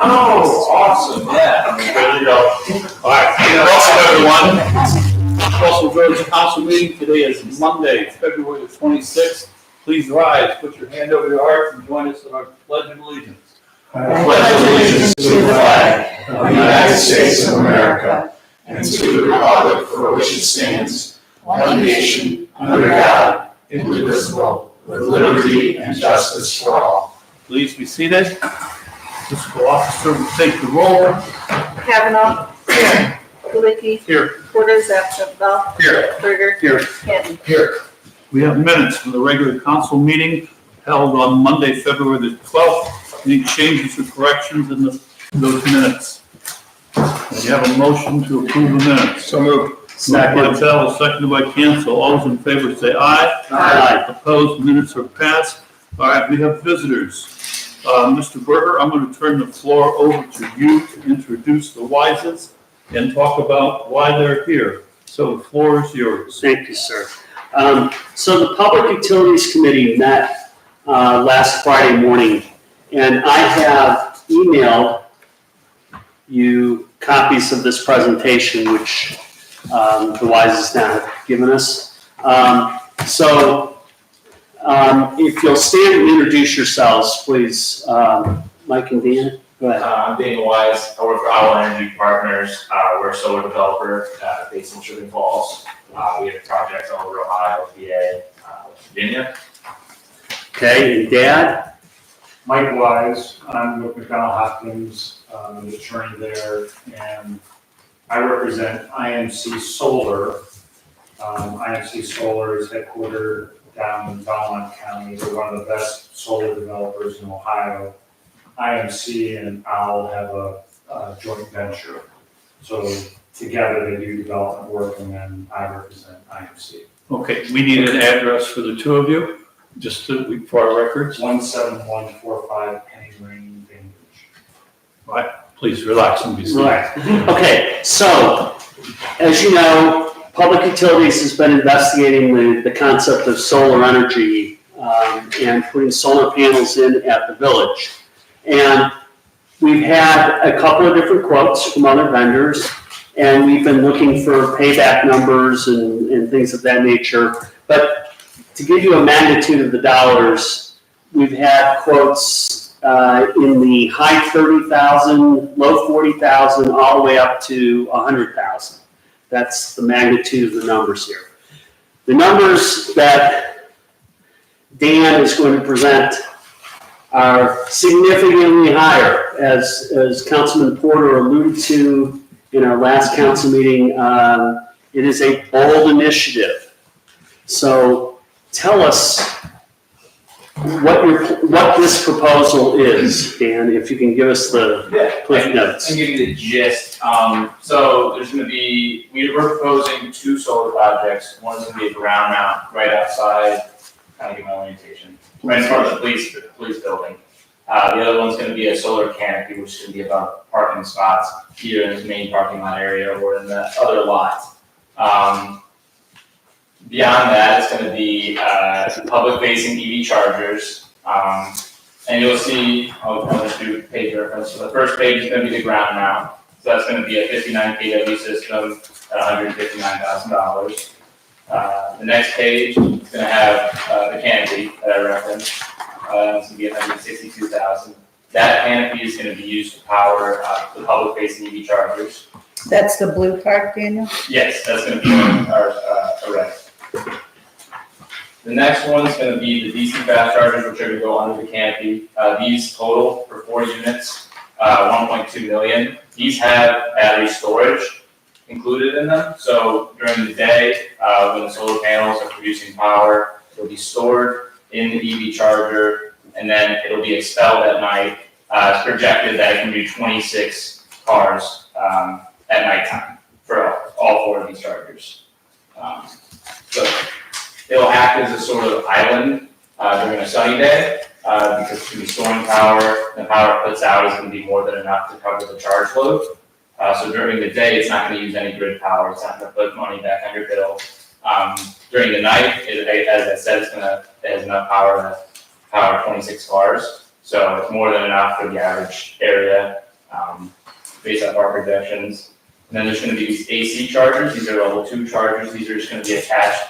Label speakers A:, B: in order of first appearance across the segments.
A: Oh, awesome. Yeah. There you go. All right. Welcome, everyone. Russell Village Council meeting. Today is Monday, February the 26th. Please rise, put your hand over your heart, and join us in our Pledge of Allegiance.
B: I pledge allegiance to the flag of the United States of America and to the republic for which it stands, one nation, under God, indivisible, with liberty and justice for all.
A: Please be seated. Fiscal officer will take the roll.
C: Kavanaugh. Here. Kulicki.
A: Here.
C: Porter's absent. Bell.
A: Here.
C: Berger.
A: Here.
C: Canton.
A: Here. We have minutes from the regular council meeting held on Monday, February the 12th. Any changes or corrections in those minutes? We have a motion to approve the minutes.
B: So moved.
A: Moved by Bell, seconded by Cancel. All those in favor say aye.
B: Aye.
A: Opposed, minutes are passed. All right, we have visitors. Mr. Berger, I'm going to turn the floor over to you to introduce the Wises and talk about why they're here. So the floor is yours.
D: Thank you, sir. So the Public Utilities Committee met last Friday morning, and I have emailed you copies of this presentation, which the Wises now have given us. If you'll stand and introduce yourselves, please, Mike and Dan, go ahead.
E: I'm Daniel Wise. I work for Owl Energy Partners. We're a solar developer based in Sugar Falls. We have projects all over Ohio, PA, Virginia.
D: Okay, and Dad?
F: Mike Wise, I'm with McDonald Hopkins, I'm the attorney there, and I represent IMC Solar. IMC Solar is headquartered down in Belmont County. They're one of the best solar developers in Ohio. IMC and OWL have a joint venture. So together they do development work, and then I represent IMC.
A: Okay, we need an address for the two of you, just for our records.
F: 17145 Penny Lane, Bainbridge.
A: Please relax and be seated.
D: Right. Okay, so, as you know, Public Utilities has been investigating the concept of solar energy and putting solar panels in at the village. And we've had a couple of different quotes from other vendors, and we've been looking for payback numbers and things of that nature. But to give you a magnitude of the dollars, we've had quotes in the high 30,000, low 40,000, all the way up to 100,000. That's the magnitude of the numbers here. The numbers that Dan is going to present are significantly higher, as Councilman Porter alluded to in our last council meeting. It is a bold initiative. So tell us what this proposal is, Dan, if you can give us the cliff notes.
E: I can give you the gist. So there's going to be, we're proposing two solar projects. One's going to be a ground mount right outside, kind of give my orientation, right in front of the police building. The other one's going to be a solar canopy, which is going to be about parking spots either in this main parking lot area or in the other lot. Beyond that, it's going to be public-facing EV chargers, and you'll see, I'll just do page reference. So the first page is going to be the ground mount. So that's going to be a 59 kW system at $159,000. The next page is going to have the canopy that I referenced. It's going to be $162,000. That canopy is going to be used to power the public-facing EV chargers.
C: That's the blue part, Daniel?
E: Yes, that's going to be our array. The next one is going to be the DC fast chargers, which are going to go under the canopy. These total for 4 units, 1.2 million. These have battery storage included in them. So during the day, when the solar panels are producing power, it'll be stored in the EV charger, and then it'll be expelled at night. It's projected that it can do 26 cars at nighttime for all 4 of these chargers. So it'll act as a sort of island during a sunny day because it's going to be storing power. The power it puts out is going to be more than enough to cover the charge load. So during the day, it's not going to use any grid power. It's not going to put money back on your bill. During the night, as I said, it has enough power to power 26 cars. So it's more than enough for the average area. based off our projections. And then there's gonna be these AC chargers, these are level 2 chargers, these are just gonna be attached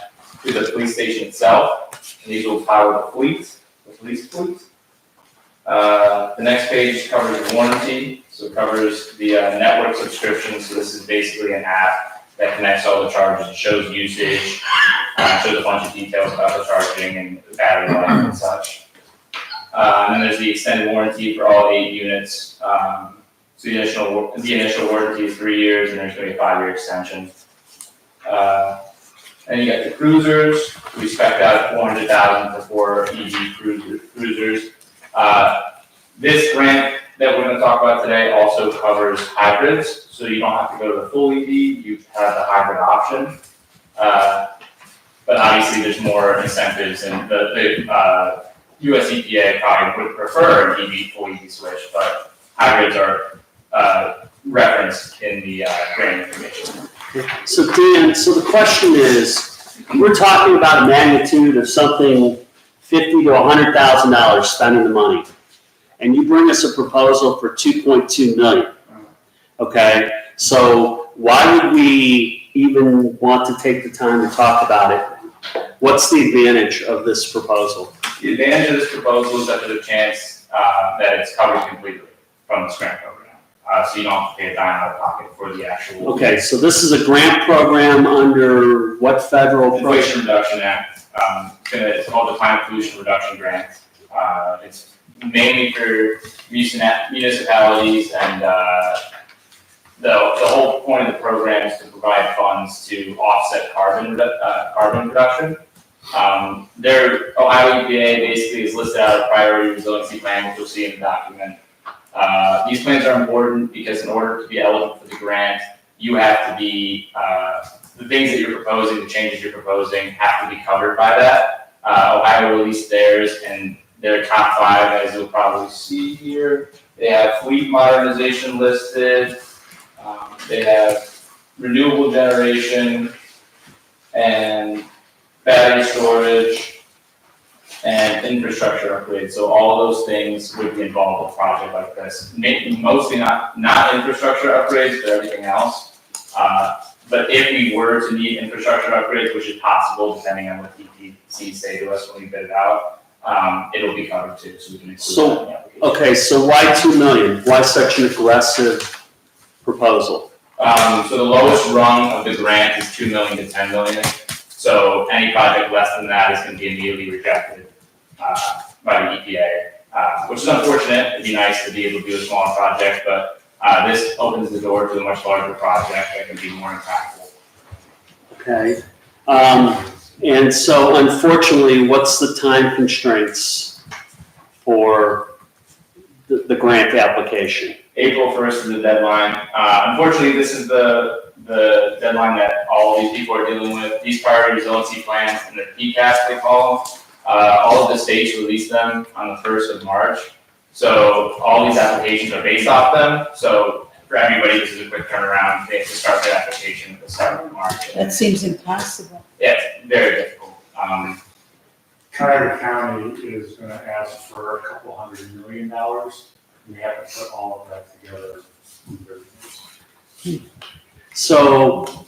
E: to the police station itself. And these will power the police fleet. The next page covers warranty, so it covers the network subscription, so this is basically an app that connects all the chargers, it shows usage, shows a bunch of details about the charging and the battery life and such. And then there's the extended warranty for all 8 units. So the initial warranty is 3 years, and there's gonna be a 5-year extension. And you got the cruisers, we spec'd out 400,000 for 4 EV cruisers. This grant that we're gonna talk about today also covers hybrids, so you don't have to go to the full EV, you have the hybrid option. But obviously there's more incentives, and the US EPA probably would prefer an full EV switch, but hybrids are referenced in the grant information.
D: So Dan, so the question is, we're talking about a magnitude of something $50,000 to $100,000 spending the money. And you bring us a proposal for $2.2 million. Okay, so why would we even want to take the time to talk about it? What's the advantage of this proposal?
E: The advantage of this proposal is that there's a chance that it's covered completely from this grant program. So you don't have to pay a dime out of pocket for the actual.
D: Okay, so this is a grant program under what federal program?
E: Inflation Reduction Act. It's called the Climate Pollution Reduction Grant. It's mainly for municipalities, and the whole point of the program is to provide funds to offset carbon reduction. Their Ohio EPA basically is listed out a priority resiliency plan, which you'll see in the document. These plans are important because in order to be eligible for the grant, you have to be, the things that you're proposing, the changes you're proposing have to be covered by that. Ohio released theirs, and their top 5, as you'll probably see here, they have fleet modernization listed, they have renewable generation, and battery storage, and infrastructure upgrades. So all of those things would be involved with a project like this. Mostly not infrastructure upgrades, but everything else. But if we were to need infrastructure upgrades, which is possible depending on what DPC say to us when we bid it out, it'll be covered too, so we can include that in the application.
D: Okay, so why $2 million? Why such an aggressive proposal?
E: So the lowest rung of the grant is $2 million to $10 million. So any project less than that is going to be immediately rejected by the EPA, which is unfortunate. It'd be nice to be able to do a smaller project, but this opens the door to a much larger project that can be more impactful.
D: Okay. And so unfortunately, what's the time constraints for the grant application?
E: April 1st is the deadline. Unfortunately, this is the deadline that all these people are dealing with. These priority resiliency plans and the PCAS they call them, all of the states release them on the 1st of March. So all these applications are based off them. So for everybody, this is a quick turnaround. They have to start their application at the start of March.
C: That seems impossible.
E: Yeah, it's very difficult.
F: Cuyahoga County is gonna ask for $200 million, and we have to put all of that together.
D: So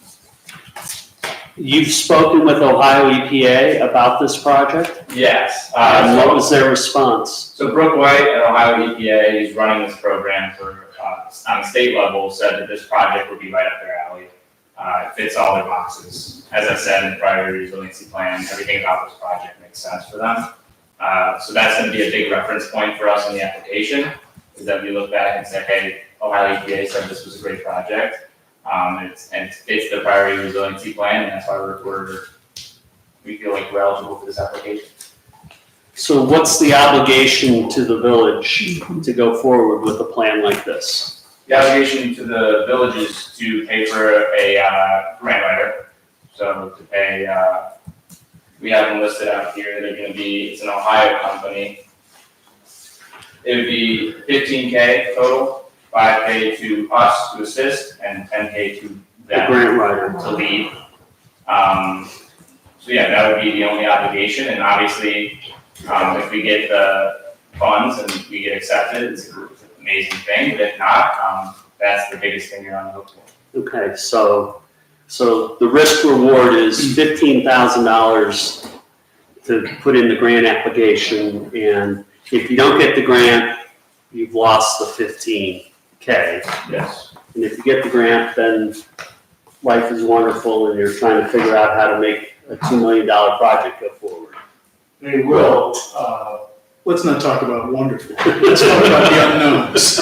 D: you've spoken with Ohio EPA about this project?
E: Yes.
D: And what was their response?
E: So Brooke White at Ohio EPA, who's running this program for, on the state level, said that this project would be right up their alley. It fits all their boxes. As I said in the priority resiliency plan, everything about this project makes sense for them. So that's going to be a big reference point for us in the application, is that we look back and say, hey, Ohio EPA said this was a great project. It fits the priority resiliency plan, and that's why we feel like we're eligible for this application.
D: So what's the obligation to the village to go forward with a plan like this?
E: The obligation to the village is to pay for a grant writer. So to pay, we have them listed out here. They're going to be, it's an Ohio company. It would be $15K total, $5K to us to assist, and $10K to
D: The
E: them
D: grant writer.
E: to lead. So yeah, that would be the only obligation, and obviously, if we get the funds and we get accepted, it's amazing thing, but if not, that's the biggest thing you're on the hook for.
D: Okay, so the risk reward is $15,000 to put in the grant application, and if you don't get the grant, you've lost the $15K.
E: Yes.
D: And if you get the grant, then life is wonderful and you're trying to figure out how to make a $2 million project go forward.
F: They will,
B: Let's not talk about wonderful. Let's talk about the unknowns.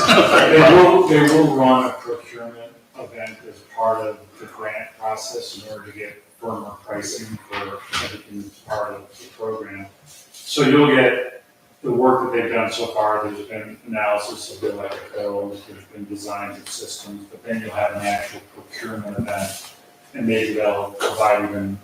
F: they will run a procurement event as part of the grant process in order to get firmer pricing for everything that's part of the program. So you'll get the work that they've done so far. There's been analysis of the electric bills, there's been designs of systems, but then you'll have an actual procurement event, and maybe they'll provide even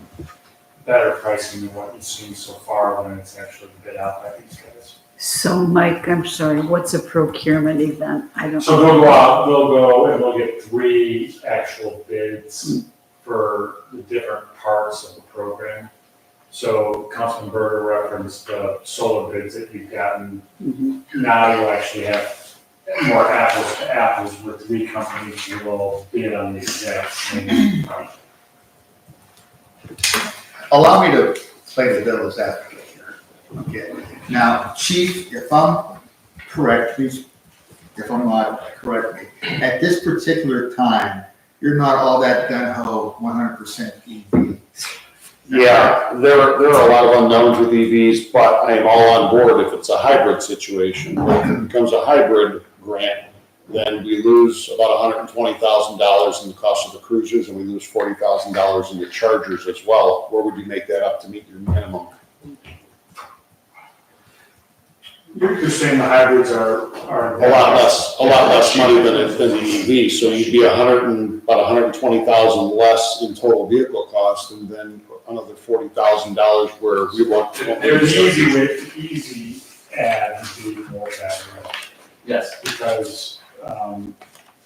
F: better pricing than what you've seen so far when it's actually bid out by these guys.
C: So Mike, I'm sorry, what's a procurement event? I don't.
F: So they'll go out, they'll go and they'll get 3 actual bids for the different parts of the program. So Councilman Berger referenced the solar bids that you've gotten. Now you actually have more apples to apples where 3 companies who will bid on the exact same project.
G: Allow me to play the devil's advocate here. Okay, now, Chief, if I'm correct, please, if I'm not, correct me. At this particular time, you're not all that gung-ho 100% EV.
H: Yeah, there are a lot of unknowns with EVs, but I am all on board if it's a hybrid situation. If it becomes a hybrid grant, then we lose about $120,000 in the cost of the cruisers, and we lose $40,000 in the chargers as well. Where would you make that up to meet your minimum?
F: You're saying the hybrids are.
H: A lot less money than the EV, so you'd be about $120,000 less in total vehicle cost, and then another $40,000 where we want.
F: There's easy add to do more battery.
E: Yes.
F: Because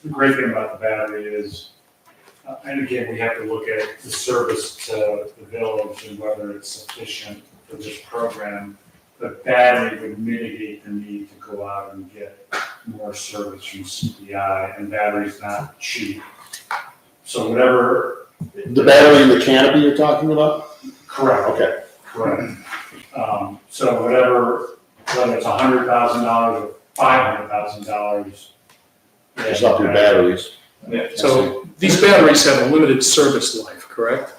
F: the great thing about the battery is, and again, we have to look at the service to the village and whether it's sufficient for this program. The battery would mitigate the need to go out and get more service from CPI, and battery's not cheap. So whatever.
H: The battery in the canopy you're talking about?
F: Correct.
H: Okay.
F: Correct. So whatever, whether it's $100,000 or $500,000.
H: It's up your batteries.
B: So these batteries have a limited service life, correct?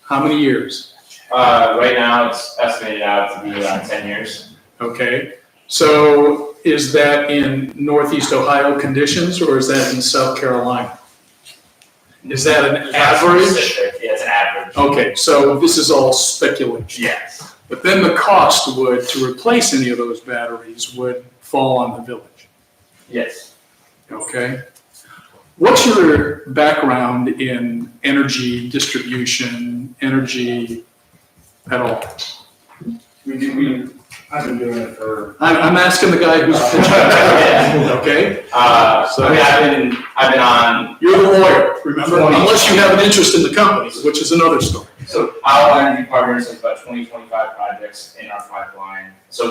B: How many years?
E: Right now, it's estimated out to be around 10 years.
B: Okay, so is that in Northeast Ohio conditions or is that in South Carolina? Is that an
E: It's not
B: average?
E: specific. Yeah, it's an average.
B: Okay, so this is all speculation.
E: Yes.
B: But then the cost to replace any of those batteries would fall on the village,
E: Yes.
B: okay? What's your background in energy distribution, energy at all?
F: I've been doing it for.
B: I'm asking the guy who's pitching,
E: Yeah.
B: okay?
E: So I've been on.
B: You're the lawyer, remember? Unless you have an interest in the company, which is another story.
E: So our energy partners has about 25 projects in our pipeline. So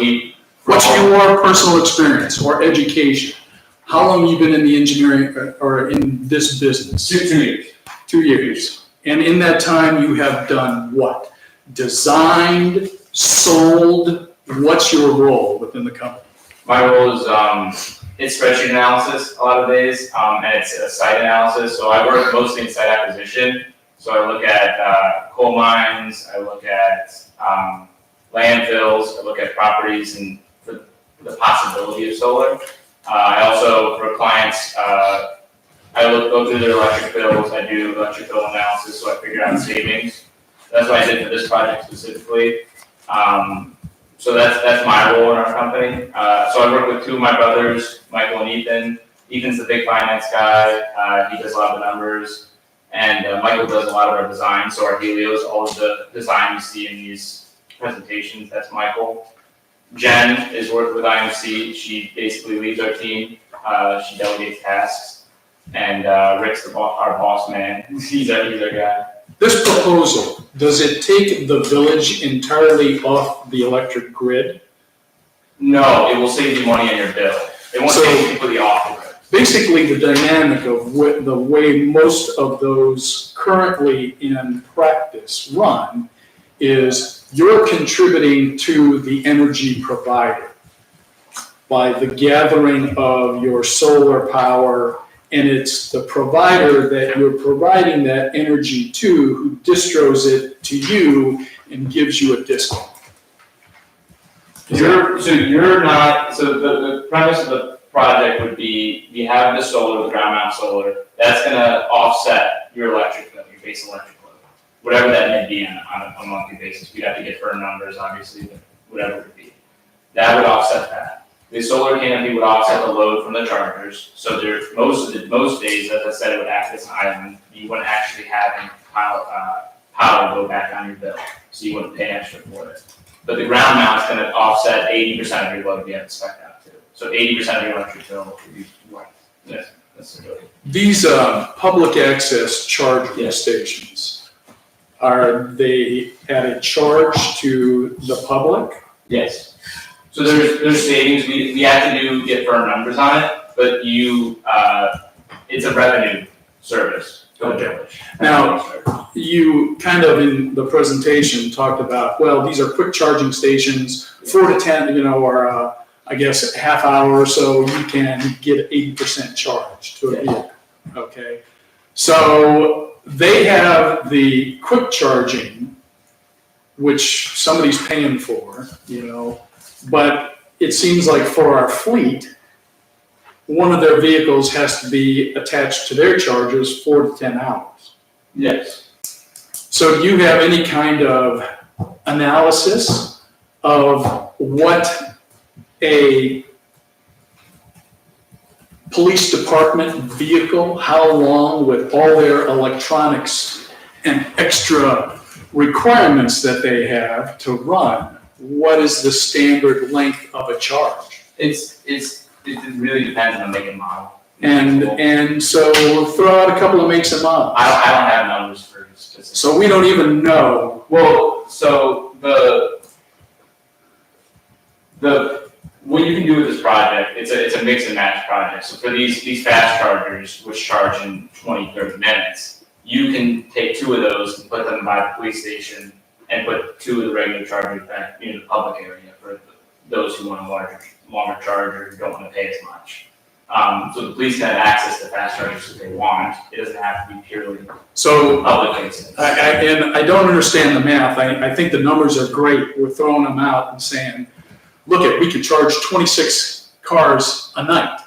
B: What's your personal experience or education? How long you been in the engineering or in this business?
E: 2 years.
B: 2 years. And in that time, you have done what? Designed, sold, what's your role within the company?
E: My role is it's spreadsheet analysis a lot of days, and it's a site analysis. So I work mostly in site acquisition. So I look at coal mines, I look at landfills, I look at properties and the possibility of solar. I also, for clients, I go through their electric bills. I do electric bill analysis, so I figure out savings. That's what I did for this project specifically. So that's my role in our company. So I work with 2 of my brothers, Michael and Ethan. Ethan's the big finance guy. He does a lot of the numbers. And Michael does a lot of our design. So our Helios, all of the design you see in these presentations, that's Michael. Jen is working with IMC. She basically leads our team. She delegates tasks. And Rick's our boss man. He's our guy.
B: This proposal, does it take the village entirely off the electric grid?
E: No, it will save you money on your bill. They won't take completely off the grid.
I: Basically, the dynamic of the way most of those currently in practice run is you're contributing to the energy provider by the gathering of your solar power, and it's the provider that you're providing that energy to who distros it to you and gives you a discount.
E: So the premise of the project would be, you have the solar, the ground mount solar, that's gonna offset your electric bill, your base electric load. Whatever that may be on a monthly basis, we'd have to get firm numbers, obviously, but whatever it would be. That would offset that. The solar canopy would offset the load from the chargers, so most days, as I said, it would act as an island. You wouldn't actually have any power go back on your bill, so you wouldn't pay extra for it. But the ground mount's gonna offset 80% of your load if you have it spec'd out too. So 80% of your electric bill would be what? Yes, that's the good.
I: These public access charging
E: Yes.
I: stations, are they at a charge to the public?
E: Yes. So there's savings, we have to get firm numbers on it, but it's a revenue service to the village.
I: Now, you kind of in the presentation talked about, well, these are quick charging stations, 4 to 10, or I guess a half hour or so, you can get 80% charge to a vehicle, okay? So they have the quick charging, which somebody's paying for, but it seems like for our fleet, one of their vehicles has to be attached to their chargers 4 to 10 hours.
E: Yes.
I: So do you have any kind of analysis of what a police department vehicle, how long with all their electronics and extra requirements that they have to run, what is the standard length of a charge?
E: It really depends on the make and model.
I: And so we'll throw out a couple of makes and models.
E: I don't have numbers for specific.
I: So we don't even know.
E: Well, so what you can do with this project, it's a mix and match project. So for these fast chargers, which charge in 20, 30 minutes, you can take 2 of those and put them by the police station and put 2 of the regular chargers back in the public area for those who want a longer charger and don't want to pay as much. So the police can have access to fast chargers if they want. It doesn't have to be purely
I: So
E: public facing.
I: I don't understand the math. I think the numbers are great. We're throwing them out and saying, look, we could charge 26 cars a night.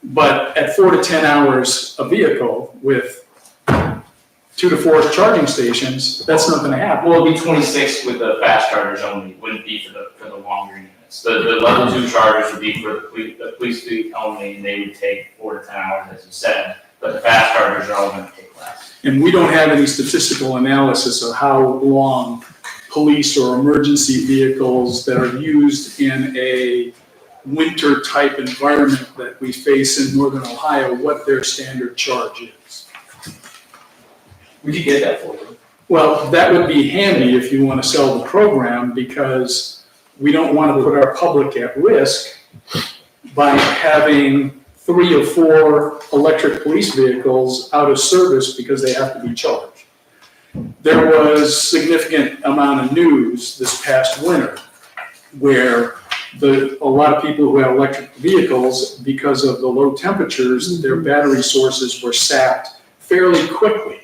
I: But at 4 to 10 hours a vehicle with 2 to 4 charging stations, that's not gonna happen.
E: Well, it'd be 26 with the fast chargers only, it wouldn't be for the longer units. The level 2 chargers would be for the police fleet only, and they would take 4 to 10 hours, as you said, but the fast chargers are all gonna take less.
I: And we don't have any statistical analysis of how long police or emergency vehicles that are used in a winter type environment that we face in northern Ohio, what their standard charge is.
E: We could get that for you.
I: Well, that would be handy if you want to sell the program, because we don't want to put our public at risk by having 3 or 4 electric police vehicles out of service because they have to be charged. There was significant amount of news this past winter where a lot of people who have electric vehicles, because of the low temperatures, their battery sources were sapped fairly quickly.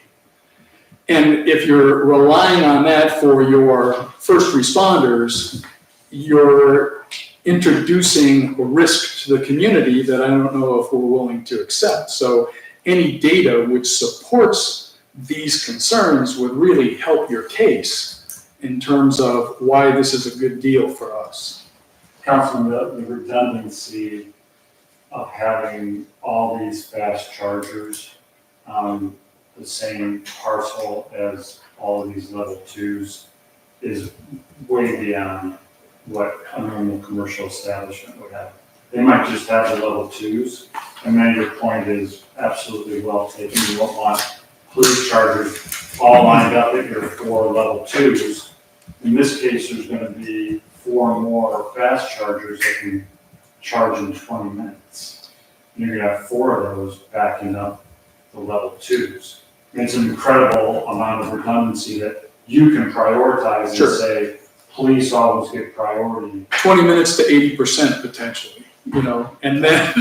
I: And if you're relying on that for your first responders, you're introducing a risk to the community that I don't know if we're willing to accept. So any data which supports these concerns would really help your case in terms of why this is a good deal for us.
F: Councilman, the redundancy of having all these fast chargers on the same parcel as all of these level 2s is way beyond what a normal commercial establishment would have. They might just have the level 2s, and then your point is absolutely well taken. You don't want police chargers all lined up at your 4 level 2s. In this case, there's gonna be 4 more fast chargers that can charge in 20 minutes. And you're gonna have 4 of those backing up the level 2s. And it's an incredible amount of redundancy that you can prioritize and
I: Sure.
F: say, police always get priority.
I: 20 minutes to 80% potentially, you know, and then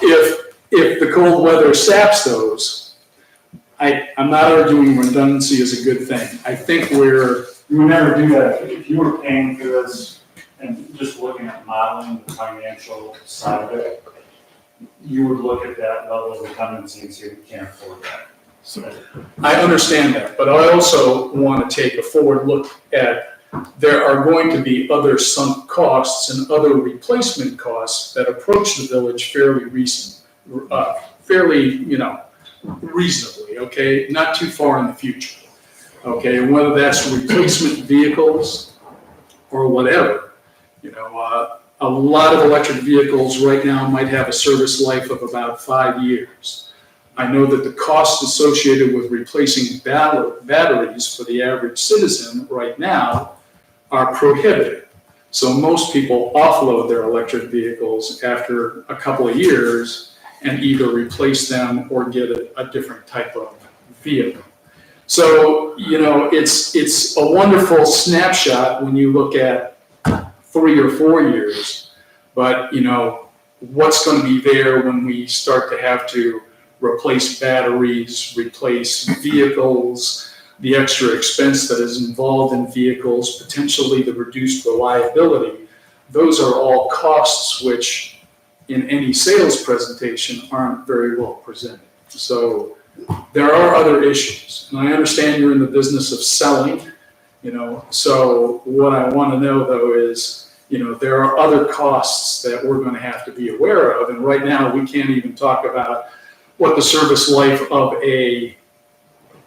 I: if the cold weather saps those, I'm not arguing redundancy is a good thing. I think
F: You would never do that if you were paying for this and just looking at modeling the financial side of it. You would look at that level of redundancy and say, we can't afford that.
I: I understand that, but I also want to take a forward look at, there are going to be other sunk costs and other replacement costs that approach the village reasonably, okay? Not too far in the future, okay? And whether that's replacement vehicles or whatever, you know, a lot of electric vehicles right now might have a service life of about 5 years. I know that the costs associated with replacing batteries for the average citizen right now are prohibitive. So most people offload their electric vehicles after a couple of years and either replace them or get a different type of vehicle. So, you know, it's a wonderful snapshot when you look at 3 or 4 years, but, you know, what's going to be there when we start to have to replace batteries, replace vehicles, the extra expense that is involved in vehicles, potentially the reduced reliability, those are all costs which in any sales presentation aren't very well presented. So there are other issues, and I understand you're in the business of selling, you know, so what I want to know though is, you know, there are other costs that we're going to have to be aware of, and right now we can't even talk about what the service life of a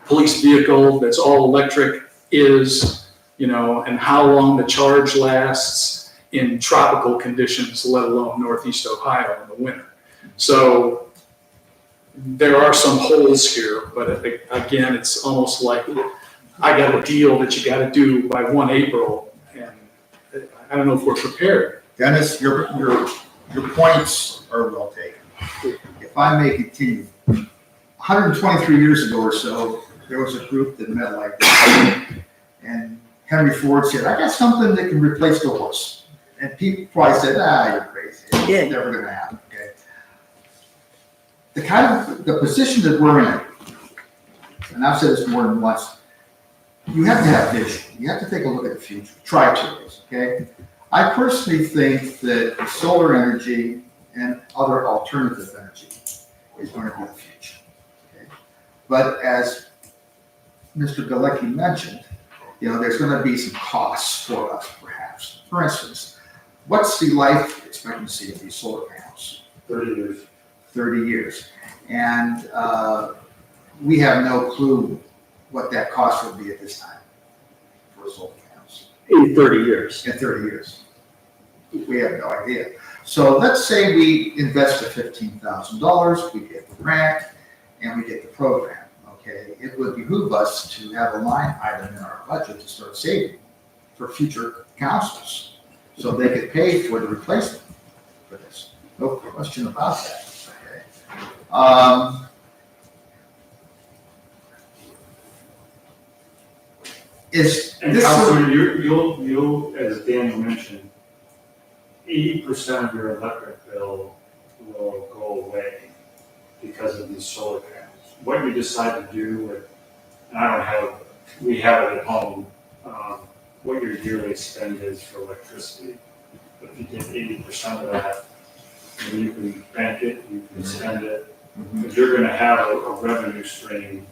I: police vehicle that's all electric is, you know, and how long the charge lasts in tropical conditions, let alone Northeast Ohio in the winter. So there are some holes here, but again, it's almost like I got a deal that you got to do by 1 April, and I don't know if we're prepared.
G: Dennis, your points are well taken. If I may continue, 123 years ago or so, there was a group that met like this, and Henry Ford said, I got something that can replace the horse. And people probably said, you're crazy. It's never gonna happen, okay? The position that we're in, and I've said this more than once, you have to have vision. You have to take a look at the future, try to, okay? I personally think that solar energy and other alternative energy is going to be the future. Okay? But as Mr. Galecki mentioned, you know, there's going to be some costs for us, perhaps. For instance, what's the life expectancy of these solar panels?
F: 30 years.
G: 30 years. And we have no clue what that cost would be at this time for solar panels.
D: In 30 years.
G: In 30 years. We have no idea. So let's say we invest the $15,000, we get the grant, and we get the program, okay? It would behoove us to have a line item in our budget to start saving for future councils, so they could pay for the replacement for this. No question about that, okay?
F: And Councilor, you'll, as Daniel mentioned, 80% of your electric bill will go away because of these solar panels. What you decide to do with, and we have it at home, what your yearly spend is for electricity. But if you get 80% of that, then you can bank it, you can spend it, but you're gonna have a revenue stream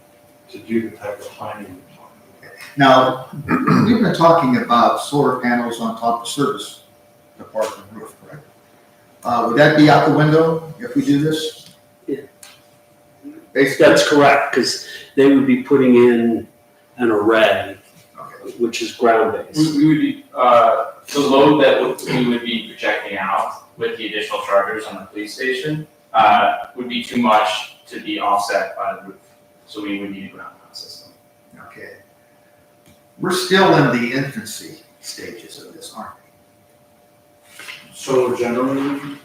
F: to do the type of planning you're talking about.
G: Now, we've been talking about solar panels on top of service department roof, correct? Would that be out the window if we do this?
D: Yeah.
G: Basically,
D: That's correct, because they would be putting in an array, which is ground-based.
E: We would be, the load that we would be projecting out with the additional chargers on the police station, would be too much to be offset by the roof. So we would need a ground mount system.
G: okay. We're still in the infancy stages of this, aren't we?
F: Solar generally,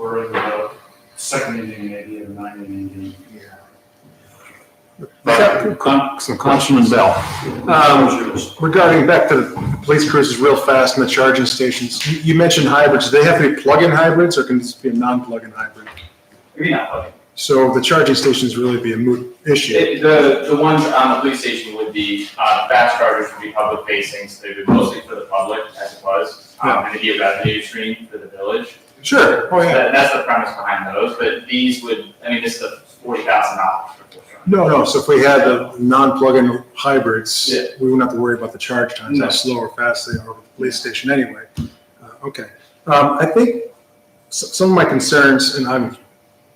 F: We're in the second inning, maybe, or ninth inning.
A: Councilman Bell.
J: Regarding back to the police cruisers real fast and the charging stations, you mentioned hybrids. Do they have to be plug-in hybrids or can this be a non-plug-in hybrid?
E: Maybe not plug-in.
J: So the charging stations really be a moot issue.
E: The ones on the police station would be, fast chargers would be public facing, so they would be mostly for the public as it was. And it'd be a revenue stream for the village.
J: Sure, oh yeah.
E: That's the premise behind those, but these would, I mean, this is $40,000.
J: No, so if we had the non-plug-in hybrids,
E: Yeah.
J: we wouldn't have to worry about the charge times,
E: No.
J: how slow or fast they are with the police station anyway. Okay. I think some of my concerns, and I'm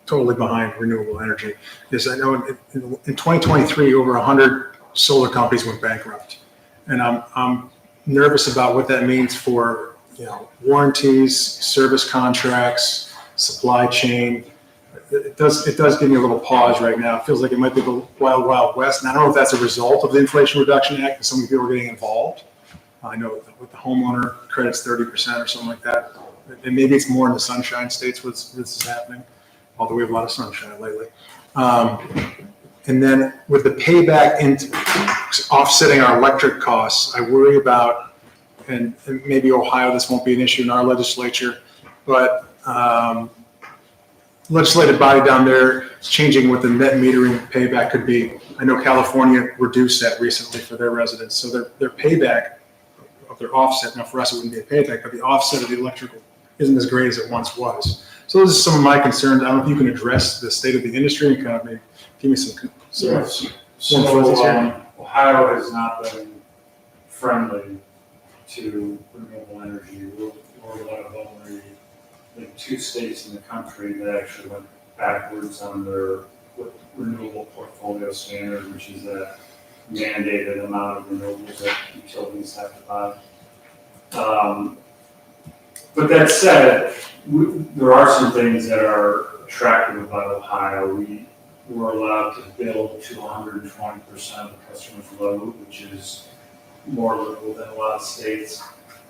J: totally behind renewable energy, is I know in 2023, over 100 solar companies went bankrupt. And I'm nervous about what that means for, warranties, service contracts, supply chain. It does give me a little pause right now. It feels like it might be the wild, wild west. And I don't know if that's a result of the Inflation Reduction Act, and so many people are getting involved. I know with the homeowner credits 30% or something like that. And maybe it's more in the sunshine states where this is happening, although we have a lot of sunshine lately. And then with the payback into offsetting our electric costs, I worry about, and maybe Ohio, this won't be an issue in our legislature, but legislative body down there is changing what the net metering payback could be. I know California reduced that recently for their residents, so their payback of their offset, now for us it wouldn't be a payback, but the offset of the electrical isn't as great as it once was. So those are some of my concerns. I don't know if you can address the state of the industry and kind of maybe give me some.
F: Yes.
J: More focus here.
F: Ohio has not been friendly to renewable energy. We're one of only like 2 states in the country that actually went backwards on their renewable portfolio standard, which is that mandated amount of renewables that utilities have to buy. But that said, there are some things that are attractive about Ohio. We were allowed to build to 120% of the customer's load, which is more liberal than a lot of states.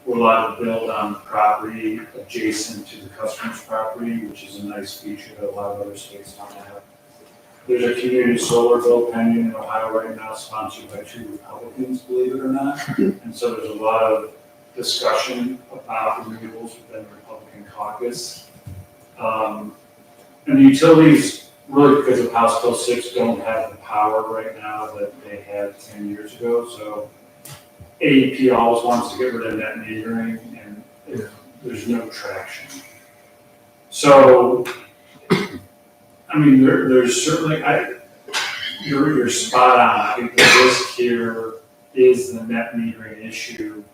F: We're allowed to build on property adjacent to the customer's property, which is a nice feature that a lot of other states don't have. There's a community solar bill pending in Ohio right now, sponsored by 2 Republicans, believe it or not. And so there's a lot of discussion about renewables within the Republican caucus. And the utilities, really because of House Bill 6, don't have the power right now that they had 10 years ago. So AEP always wants to get rid of net metering, and there's no traction. So, I mean, there's certainly, you're spot on. I think the risk here is the net metering issue.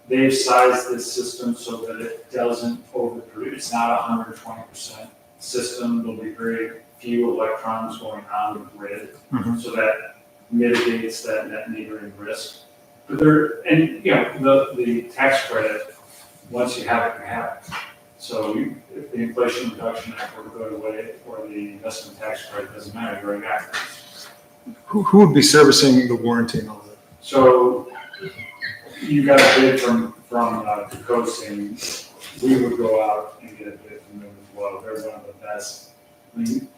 F: They've sized this system so that it doesn't overproduce. It's not a 120% system. There'll be very few electrons going on the grid, so that mitigates that net metering risk. But the tax credit, once you have it, you have it. So if the Inflation Reduction Act were to go away, or the investment tax credit, doesn't matter, you're already got it.
J: Who would be servicing the warranty and all that?
F: So you got a bid from Coasting. We would go out and get a bid from them as well. They're one of the best. I mean,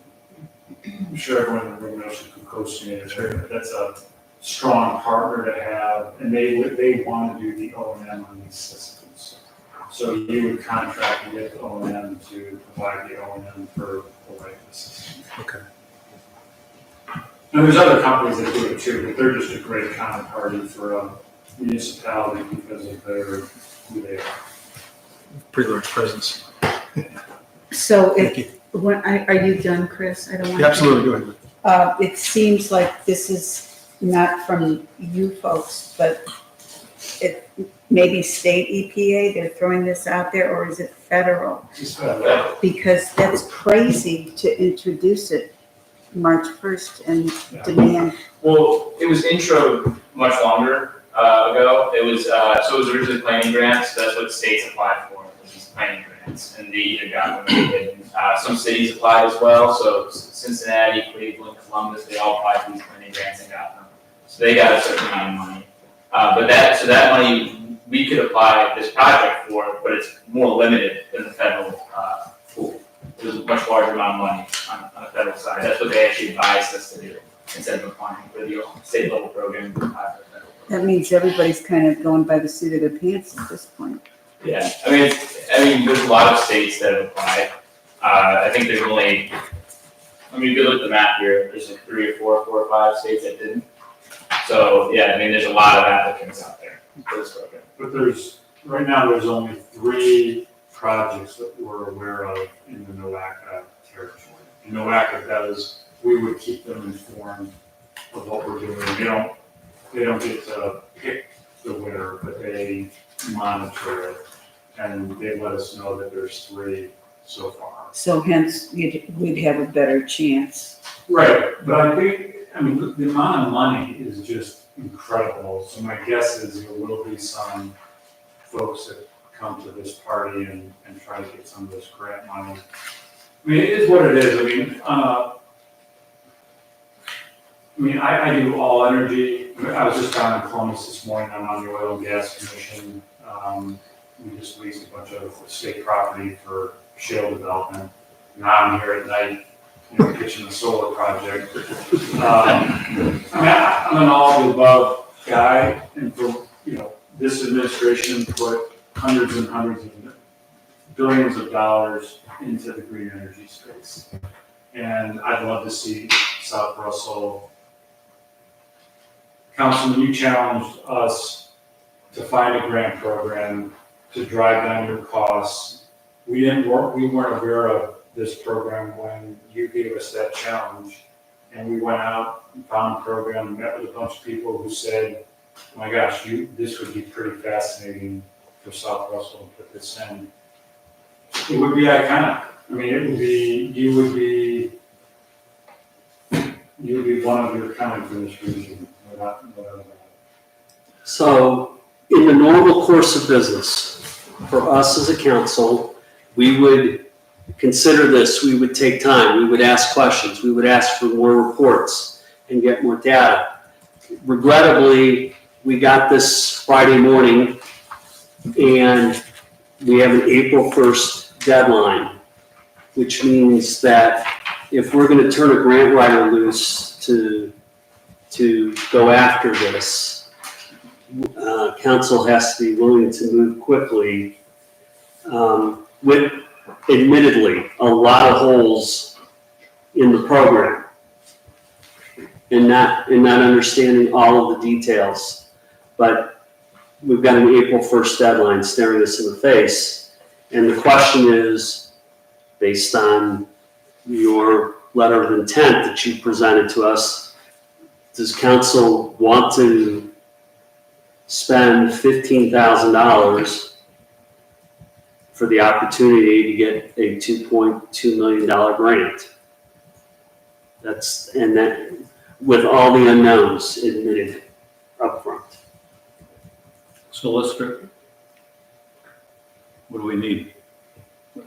F: I'm sure everyone in the room knows who Coasting is. Right? That's a strong partner to have, and they want to do the O&M on these systems. So you would contract with O&M to provide the O&M for the life of the system.
J: Okay.
F: And there's other companies that do it too, but they're just a great counterparty for a municipality because of who they are.
J: Pretty large presence.
C: So
J: Thank you.
C: are you done, Chris? I don't want
J: Yeah, absolutely, go ahead.
C: It seems like this is not from you folks, but it maybe state EPA, they're throwing this out there, or is it federal? Because that's crazy to introduce it March 1st and demand.
E: Well, it was intro much longer ago. It was originally planning grants. That's what states applied for, was these planning grants, and they either got them or they didn't. Some cities applied as well. So Cincinnati, Cleveland, Columbus, they all applied for these planning grants and got them. So they got a certain amount of money. But that money we could apply this project for, but it's more limited than the federal pool. there's a much larger amount of money on the federal side. That's what they actually advised us to do, instead of applying for the state level program.
C: That means everybody's kind of going by the seat of their pants at this point.
E: Yeah, I mean, there's a lot of states that have applied. I think there's only, if you look at the map here, there's like 4 or 5 states that didn't. So, yeah, I mean, there's a lot of applicants out there for this program.
F: But right now, there's only 3 projects that we're aware of in the NOACA territory. And NOACA does, we would keep them informed of what we're doing. They don't get to pick the winner, but they monitor it. And they let us know that there's 3 so far.
C: So hence, we'd have a better chance.
F: Right, but I think, the amount of money is just incredible. So my guess is there will be some folks that come to this party and try to get some of this grant money. It is what it is. I do all energy. I was just down in Columbus this morning. I'm on the Oil and Gas Commission. We just leased a bunch of state property for shale development. Now I'm here at night, pitching the solar project. I'm an all of the above guy, and for, this administration put hundreds and hundreds of billions of dollars into the green energy space. And I'd love to see South Russell. Councilman, you challenged us to find a grant program to drive down your costs. We weren't aware of this program when you gave us that challenge. And we went out and found a program, met with a bunch of people who said, oh my gosh, this would be pretty fascinating for South Russell to put this in. It would be iconic. You would be one of your kind for this region, without a doubt.
D: So, in the normal course of business, for us as a council, we would consider this, we would take time, we would ask questions, we would ask for more reports and get more data. Regrettably, we got this Friday morning and we have an April 1st deadline, which means that if we're going to turn a grant writer loose to go after this, council has to be willing to move quickly with admittedly a lot of holes in the program and not understanding all of the details. But we've got an April 1st deadline staring us in the face. And the question is, based on your letter of intent that you presented to us, does council want to spend $15,000 for the opportunity to get a $2.2 million grant? That with all the unknowns admitted upfront.
A: Solicitor, what do we need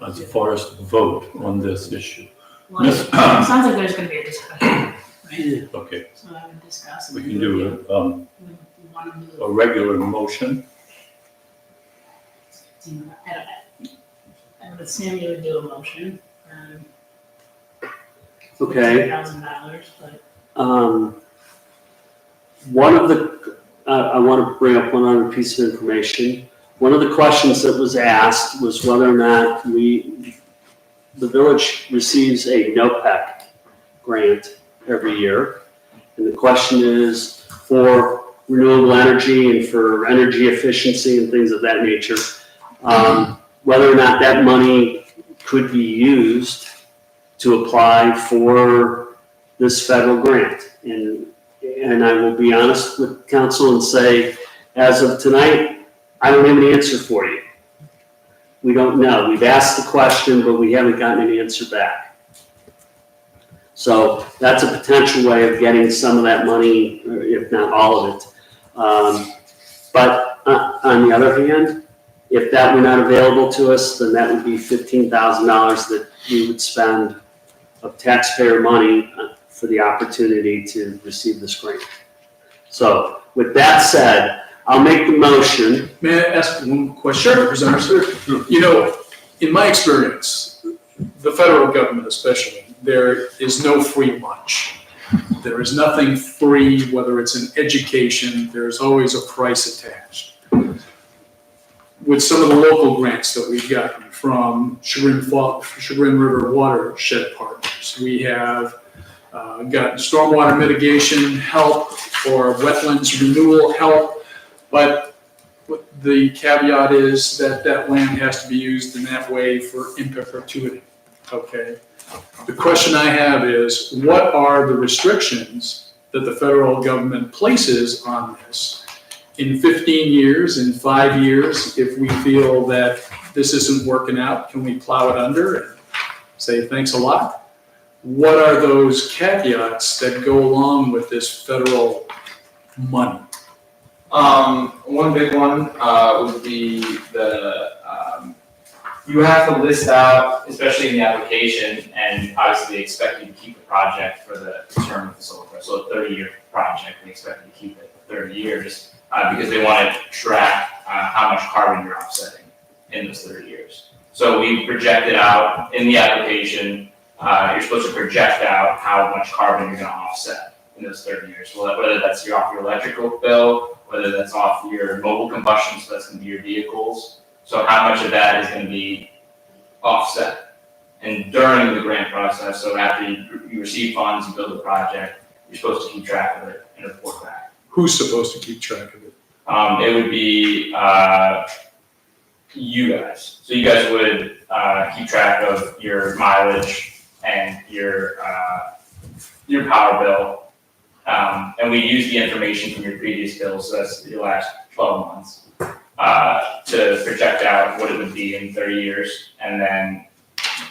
A: as far as to vote on this issue?
K: Well, it sounds like there's gonna be a discussion, right?
A: Okay,
K: So I would discuss.
A: we can do
K: We wanna move,
A: a regular motion.
K: I would assume you would do a motion,
D: Okay.
K: $2,000, but
D: One of the, I want to bring up one other piece of information. One of the questions that was asked was whether or not the village receives a NOPEC grant every year. And the question is for renewable energy and for energy efficiency and things of that nature, whether or not that money could be used to apply for this federal grant. And I will be honest with council and say, as of tonight, I don't have an answer for you. We don't know. We've asked the question, but we haven't gotten an answer back. So that's a potential way of getting some of that money, if not all of it. But on the other hand, if that were not available to us, then that would be $15,000 that we would spend of taxpayer money for the opportunity to receive this grant. So with that said, I'll make the motion.
I: May I ask one question, Representative? You know, in my experience, the federal government especially, there is no free lunch. There is nothing free, whether it's in education, there's always a price attached. With some of the local grants that we've gotten from Chagrin River Watershed Partners, we have gotten stormwater mitigation help or wetlands renewal help, but the caveat is that that land has to be used in that way for in perpetuity, okay? The question I have is, what are the restrictions that the federal government places on this? In 15 years, in 5 years, if we feel that this isn't working out, can we plow it under and say thanks a lot? What are those caveats that go along with this federal money?
E: One big one, would be you have to list out, especially in the application, and obviously they expect you to keep the project for the term of the solar project. So a 30-year project, they expect you to keep it for 30 years, because they want to track, how much carbon you're offsetting in those 30 years. So we projected out in the application, you're supposed to project out how much carbon you're gonna offset in those 30 years. Well, whether that's off your electrical bill, whether that's off your mobile combustion, so that's gonna be your vehicles. So how much of that is gonna be offset? And during the grant process, so after you receive funds, you build a project, you're supposed to keep track of it and report back.
I: Who's supposed to keep track of it?
E: It would be, you guys. So you guys would, keep track of your mileage and your power bill. And we use the information from your previous bills, so that's your last 12 months, to project out what it would be in 30 years, and then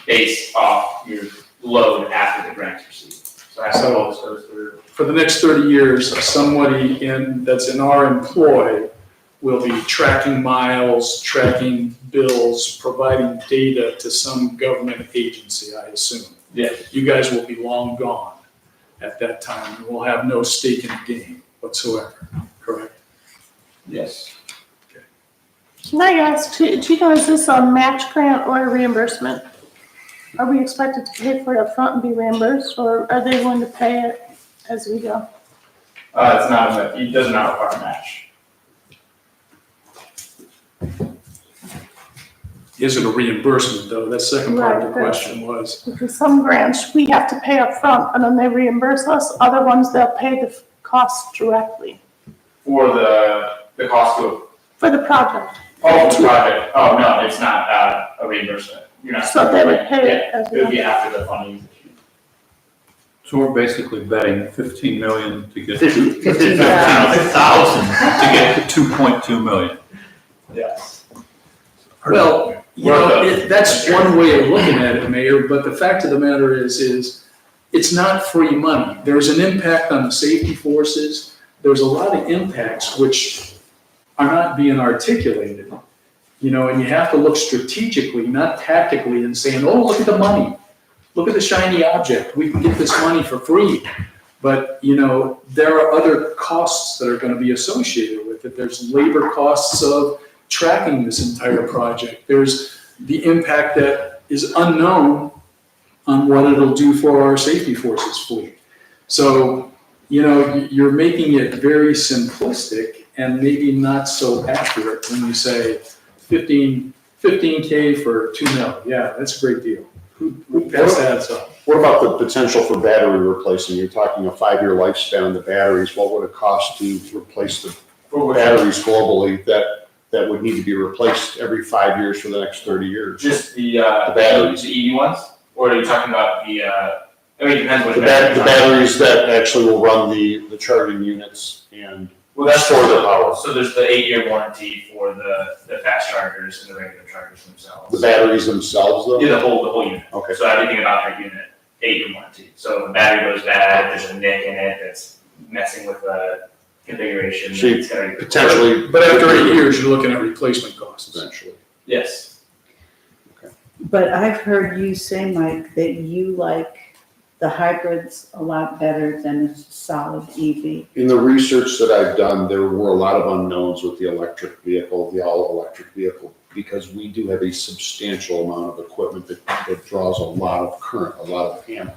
E: base off your load after the grant's received. So that's how all this goes through.
I: For the next 30 years, somebody that's in our employ will be tracking miles, tracking bills, providing data to some government agency, I assume.
E: Yeah.
I: You guys will be long gone at that time, and will have no stake in the game whatsoever, correct?
E: Yes.
L: Can I ask, do you know, is this a match grant or a reimbursement? Are we expected to pay for it up front and be reimbursed, or are they going to pay it as we go?
E: It's not, it does not require a match.
I: Is it a reimbursement, though? That second part of the
L: Right,
I: question was.
L: Because some grants, we have to pay up front and then they reimburse us. Other ones, they'll pay the cost directly
E: For the cost of,
L: for the project.
E: the project, oh, no, it's not, a reimbursement. You're not.
L: So they would pay it
E: Yeah,
L: as
E: it would
L: we
E: be
L: go.
E: after the funding is issued.
A: So we're basically betting 15 million to get.
C: 15,000.
A: 15,000 to get to 2.2 million.
E: Yes.
I: Well, you know, that's one way of looking at it, Mayor, but the fact of the matter is it's not free money. There's an impact on the safety forces. There's a lot of impacts which are not being articulated. You know, and you have to look strategically, not tactically, and saying, oh, look at the money. Look at the shiny object. We can get this money for free. But, you know, there are other costs that are going to be associated with it. There's labor costs of tracking this entire project. There's the impact that is unknown on what it'll do for our safety forces fleet. So, you know, you're making it very simplistic and maybe not so accurate when you say 15K for 2 mil. Yeah, that's a great deal. Who passed that up?
H: What about the potential for battery replacing? You're talking a 5-year lifespan of the batteries. What would it cost to replace the batteries globally that would need to be replaced every 5 years for the next 30 years?
E: Just the
H: batteries.
E: the EV ones? Or are you talking about the, I mean, it depends what
H: The batteries that actually will run the charging units and
E: Well, that's
H: store the power.
E: So there's the 8-year warranty for the fast chargers and the regular chargers themselves.
H: The batteries themselves though?
E: Yeah, the whole unit.
H: Okay.
E: So everything about that unit, 8-year warranty. So the battery goes bad, there's a nick in it that's messing with the configuration.
H: So you
E: it's gotta be-
H: potentially.
I: But after 8 years, you're looking at replacement costs.
H: Eventually.
E: Yes.
C: But I've heard you say, Mike, that you like the hybrids a lot better than a solid EV.
H: In the research that I've done, there were a lot of unknowns with the electric vehicle, the all-electric vehicle because we do have a substantial amount of equipment that draws a lot of current, a lot of amp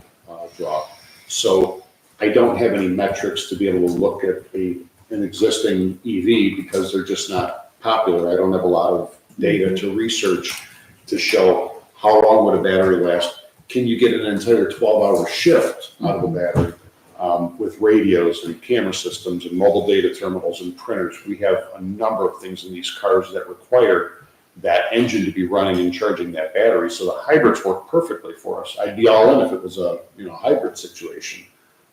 H: draw. So I don't have any metrics to be able to look at an existing EV because they're just not popular. I don't have a lot of data to research to show how long would a battery last. Can you get an entire 12-hour shift out of a battery with radios and camera systems and mobile data terminals and printers? We have a number of things in these cars that require that engine to be running and charging that battery. So the hybrids work perfectly for us. I'd be all in if it was a hybrid situation.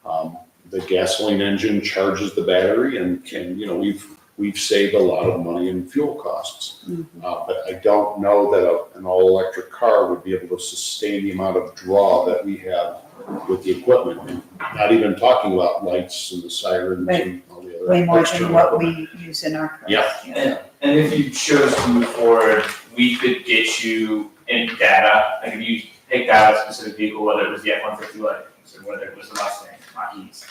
H: The gasoline engine charges the battery, and we've saved a lot of money in fuel costs. But I don't know that an all-electric car would be able to sustain the amount of draw that we have with the equipment. And not even talking about lights and the sirens and all the other
C: Way more than
H: external
C: what
H: equipment.
C: we use in our cars.
H: Yeah.
E: And if you chose to move forward, we could get you in data, like if you picked out a specific vehicle, whether it was the F-150 Lightnings or whether it was the Mustang Mach-E's,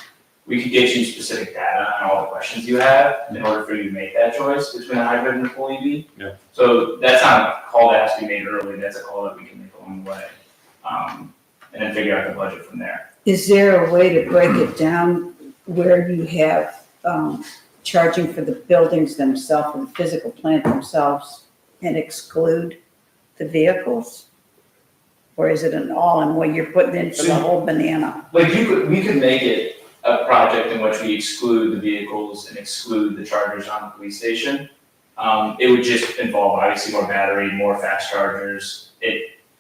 E: we could get you specific data on all the questions you have in order for you to make that choice between a hybrid and a full EV.
H: Yeah.
E: So that's not a call that has to be made early, that's a call that we can make along the way. And then figure out the budget from there.
C: Is there a way to break it down where you have charging for the buildings themselves and the physical plant themselves and exclude the vehicles? Or is it an all-in-one you're putting in for the whole banana?
E: Like we could make it a project in which we exclude the vehicles and exclude the chargers on the police station. It would just involve obviously more battery, more fast chargers.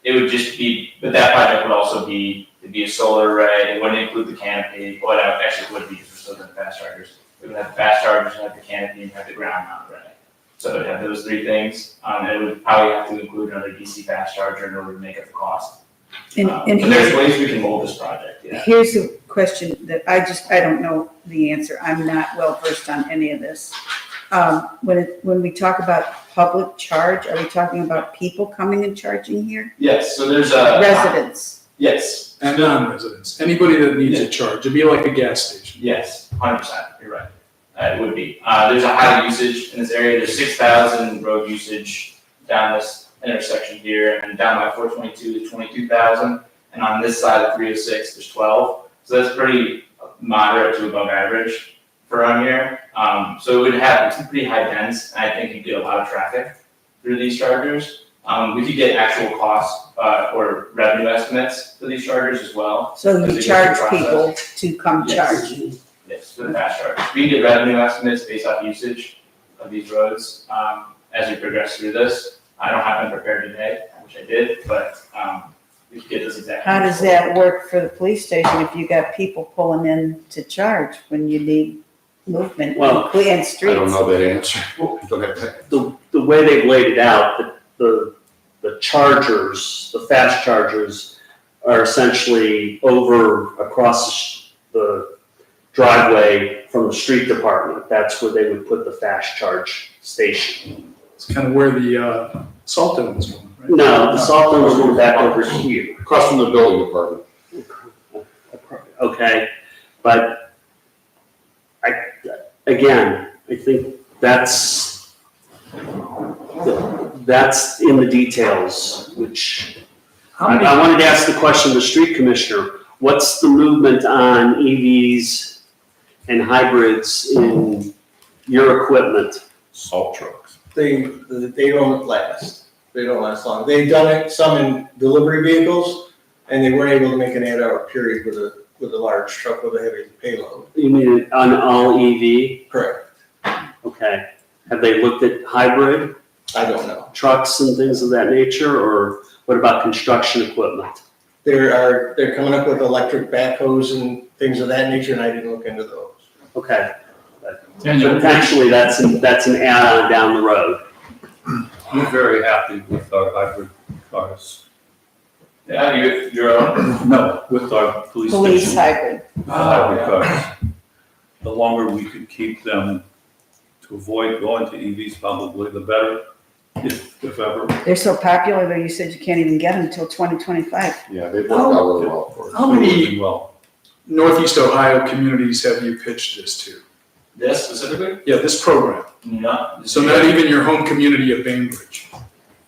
E: It would just be, but that project would also be, it'd be a solar array. It wouldn't include the canopy. Well, it actually would be because we're still doing the fast chargers. It would have the fast chargers, have the canopy, and have the ground mount array. So it would have those three things. It would probably have to include another DC fast charger in order to make up the cost.
C: And
E: But there's ways we can mold this project, yeah.
C: here's a question that I don't know the answer. I'm not well versed on any of this. When we talk about public charge, are we talking about people coming and charging here?
E: Yes, so there's a.
C: Residents?
E: Yes.
I: And non-residents, anybody that needs a charge, it'd be like a gas station.
E: Yes, 100%, you're right. It would be. There's a high usage in this area. There's 6,000 road usage down this intersection here, and down by 422 to 22,000. And on this side of 306, there's 12. So that's pretty moderate to above average for around here. So it would have, it's pretty high dense, and I think you get a lot of traffic through these chargers. We could get actual costs or revenue estimates for these chargers as well.
C: So
E: As
C: you
E: they go
C: charge
E: through the
C: people
E: process.
C: to come
E: Yes.
C: charge?
E: Yes, for the fast chargers. We get revenue estimates based off usage of these roads as we progress through this. I don't have them prepared today, I wish I did, but we could get this exactly.
C: How does that work for the police station if you got people pulling in to charge when you need movement
D: Well,
C: and clean
H: I
C: streets?
H: don't know that answer. I don't have that.
D: The way they've laid it out, the chargers, the fast chargers are essentially over across the driveway from the street department. That's where they would put the fast charge station.
I: It's kind of where the salt dome is going, right?
D: No, the salt dome is going back over here.
H: Across from the building department.
D: Okay, but I think that's in the details, which, I wanted to ask the question to the street commissioner, what's the movement on EVs and hybrids in your equipment?
H: Salt trucks.
B: They don't last. They don't last long. They've done it, some in delivery vehicles, and they weren't able to make an 8-hour period with a large truck with a heavy payload.
D: You mean on all EV?
B: Correct.
D: Okay. Have they looked at hybrid
B: I don't know.
D: trucks and things of that nature, or what about construction equipment?
B: They're coming up with electric backhoes and things of that nature, and I didn't look into those.
D: Okay.
A: And you're
D: Potentially, that's an add-on down the road.
A: very happy with our hybrid cars.
E: Yeah, you're on.
A: No, with our police
C: Police
A: station.
C: hybrid.
A: Hybrid cars. The longer we could keep them to avoid going to EVs, probably the better, if ever.
C: They're so popular that you said you can't even get them until 2025.
H: Yeah, they've worked out really well for us.
I: How many
A: Working well.
I: Northeast Ohio communities have you pitched this to?
E: This specifically?
I: Yeah, this program.
E: No.
I: So not even your home community of Bainbridge.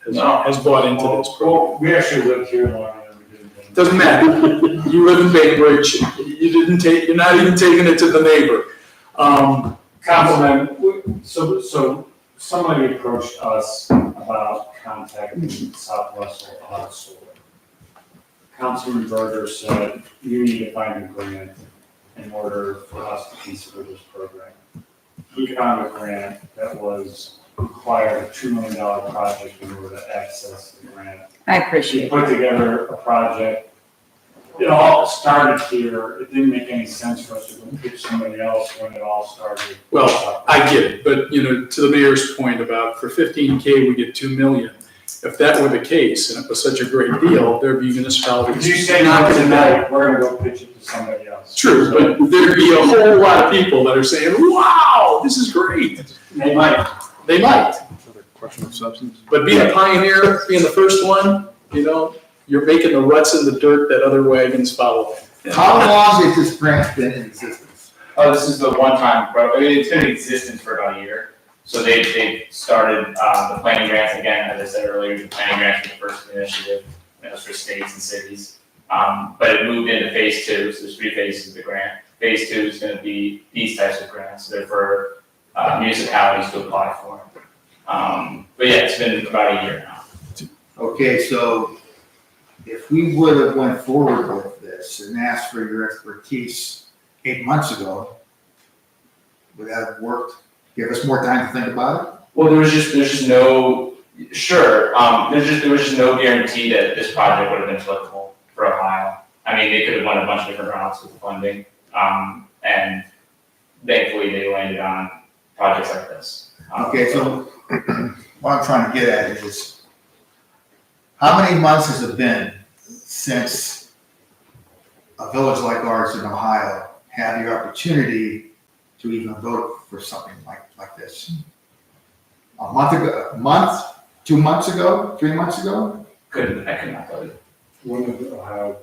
I: has bought into this program.
F: Well, we actually lived here longer than we did.
I: Doesn't matter. You live in Bainbridge, you're not even taking it to the neighbor.
F: Councilman, so somebody approached us about contacting Southwest Solar. Councilman Berger said, you need to find a grant in order for us to consider this program. He found a grant that required a $2 million project in order to access the grant.
C: I
F: He
C: appreciate it.
F: put together a project. It all started here. It didn't make any sense for us to go pitch somebody else when it all started.
I: Well, I get it, but to the mayor's point about for 15K, we get 2 million. If that were the case, and it was such a great deal, there'd be municipalities.
F: If you say
I: not
F: no
I: gonna
F: tonight, we're gonna go pitch it to somebody else.
I: True, but there'd be a whole lot of people that are saying, wow, this is great.
F: They might.
I: They might,
J: Another question of substance.
I: but being a pioneer, being the first one, you're making the ruts in the dirt that other wagons follow.
G: How long has this grant been in existence?
E: Oh, this is the one-time, it's been in existence for about a year. So they started, the planning grants, again, as I said earlier, the planning grants were the first initiative, that was for states and cities. But it moved into phase 2, so there's 3 phases of the grant. Phase 2 is gonna be these types of grants, they're for municipalities to apply for. But yeah, it's been about a year now.
G: Okay, so if we would have went forward with this and asked for your expertise 8 months ago, would that have worked? Give us more time to think about it?
E: Well, there was just no, sure, there was just no guarantee that this project would have been applicable for Ohio. I mean, they could have won a bunch of different routes with the funding, and thankfully they landed on projects like this.
G: Okay, so what I'm trying to get at is, how many months has it been since a village like ours in Ohio had the opportunity to even vote for something like this? A month ago, 2 months ago, 3 months ago?
E: I could not tell you.
F: When did Ohio?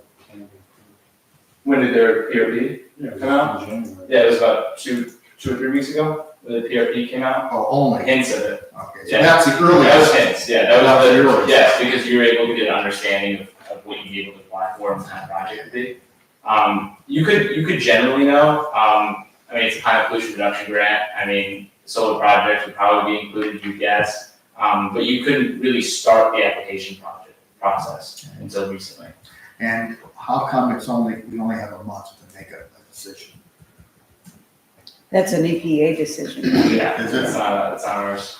E: When did their PRP?
F: Yeah, it
E: Come out?
F: was in January.
E: Yeah, it was about two or 3 weeks ago, when the PRP came out.
G: Oh, only?
E: Hints of it.
G: Okay, so
E: Yeah.
G: that's the
E: That was
G: earliest.
E: hints, yeah,
G: That
E: that
G: was the
E: was
G: earliest.
E: yes, because you were able to get an understanding of what you'd be able to apply for and what kind of project it'd be. You could generally know, I mean, it's a kind of pollution reduction grant, I mean, solar projects would probably be included, you guess. But you couldn't really start the application process until recently.
G: And how come we only have a month to make a decision?
C: That's an EPA decision.
E: Yeah,
G: Is it?
E: it's not ours.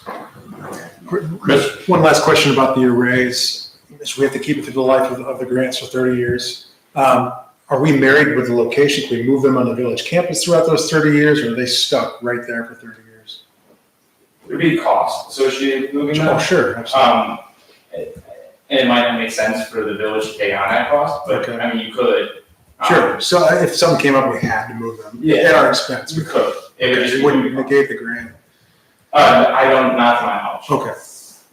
J: Chris, one last question about the arrays. So we have to keep it through the life of the grants for 30 years. Are we married with the location? Can we move them on the village campus throughout those 30 years, or are they stuck right there for 30 years?
E: There'd be cost associated with moving them.
J: Oh, sure, absolutely.
E: And it might not make sense for the village to take on that cost, but
J: Okay.
E: I mean, you could.
J: Sure, so if something came up, we had to move them
E: Yeah.
J: at our expense.
E: You could. It would just
J: It
E: be-
J: wouldn't negate the grant.
E: I don't, not to my knowledge.
J: Okay,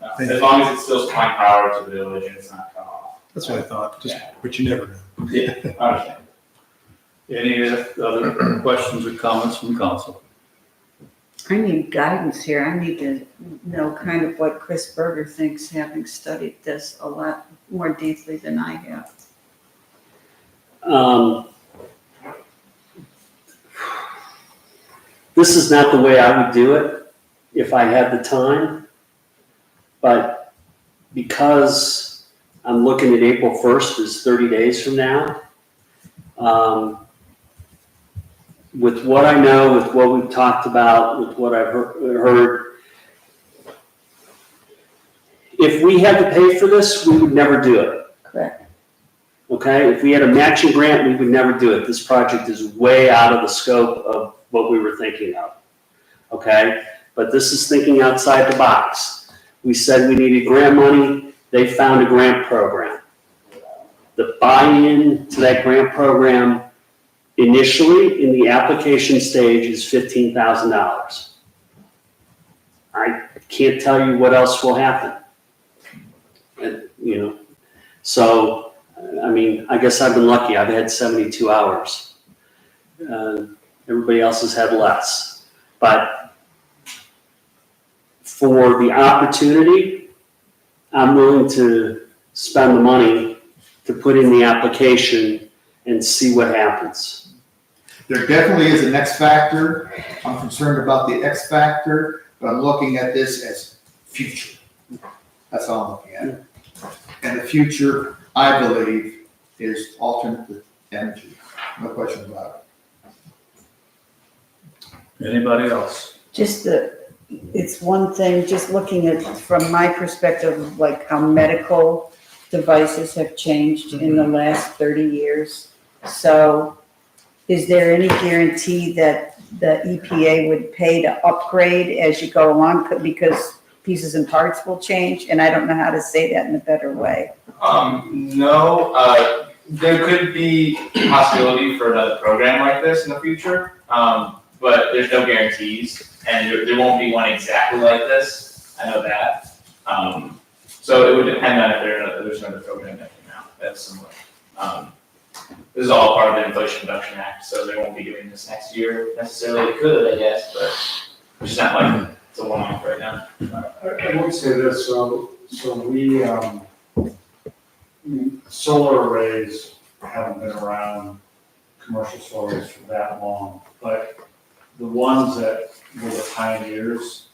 E: No.
J: Thank
E: As long as it's still supplying power to the village and it's not cut off.
J: that's what I thought,
E: Yeah.
J: but you never know.
E: Yeah, I understand.
A: Any other questions or comments from council?
C: I need guidance here. I need to know kind of what Chris Berger thinks, having studied this a lot more deeply than I have.
D: This is not the way I would do it if I had the time. But because I'm looking at April 1st is 30 days from now, with what I know, with what we've talked about, with what I've heard, if we had to pay for this, we would never do it.
C: Correct.
D: Okay, if we had a matching grant, we would never do it. This project is way out of the scope of what we were thinking of. Okay, but this is thinking outside the box. We said we needed grant money, they found a grant program. The buy-in to that grant program initially in the application stage is $15,000. I can't tell you what else will happen. So, I mean, I guess I've been lucky. I've had 72 hours. Everybody else has had less. But for the opportunity, I'm willing to spend the money to put in the application and see what happens.
G: There definitely is an X factor. I'm concerned about the X factor, but I'm looking at this as future. That's all I'm looking at. And the future, I believe, is alternate energy. No question about
A: Anybody else?
C: It's one thing, just looking at, from my perspective, like how medical devices have changed in the last 30 years. So is there any guarantee that the EPA would pay to upgrade as you go along? Because pieces and parts will change, and I don't know how to say that in a better way.
E: No, there could be possibility for another program like this in the future, but there's no guarantees, and there won't be one exactly like this. I know that. So it would depend on if there's another program that came out that's similar. This is all part of the Inflation Reduction Act, so they won't be doing this next year necessarily. They could, I guess, but it's just not like it's a one-off right now.
F: I would say this, so we, solar arrays haven't been around, commercial solar arrays for that long, but the ones that were the pioneers,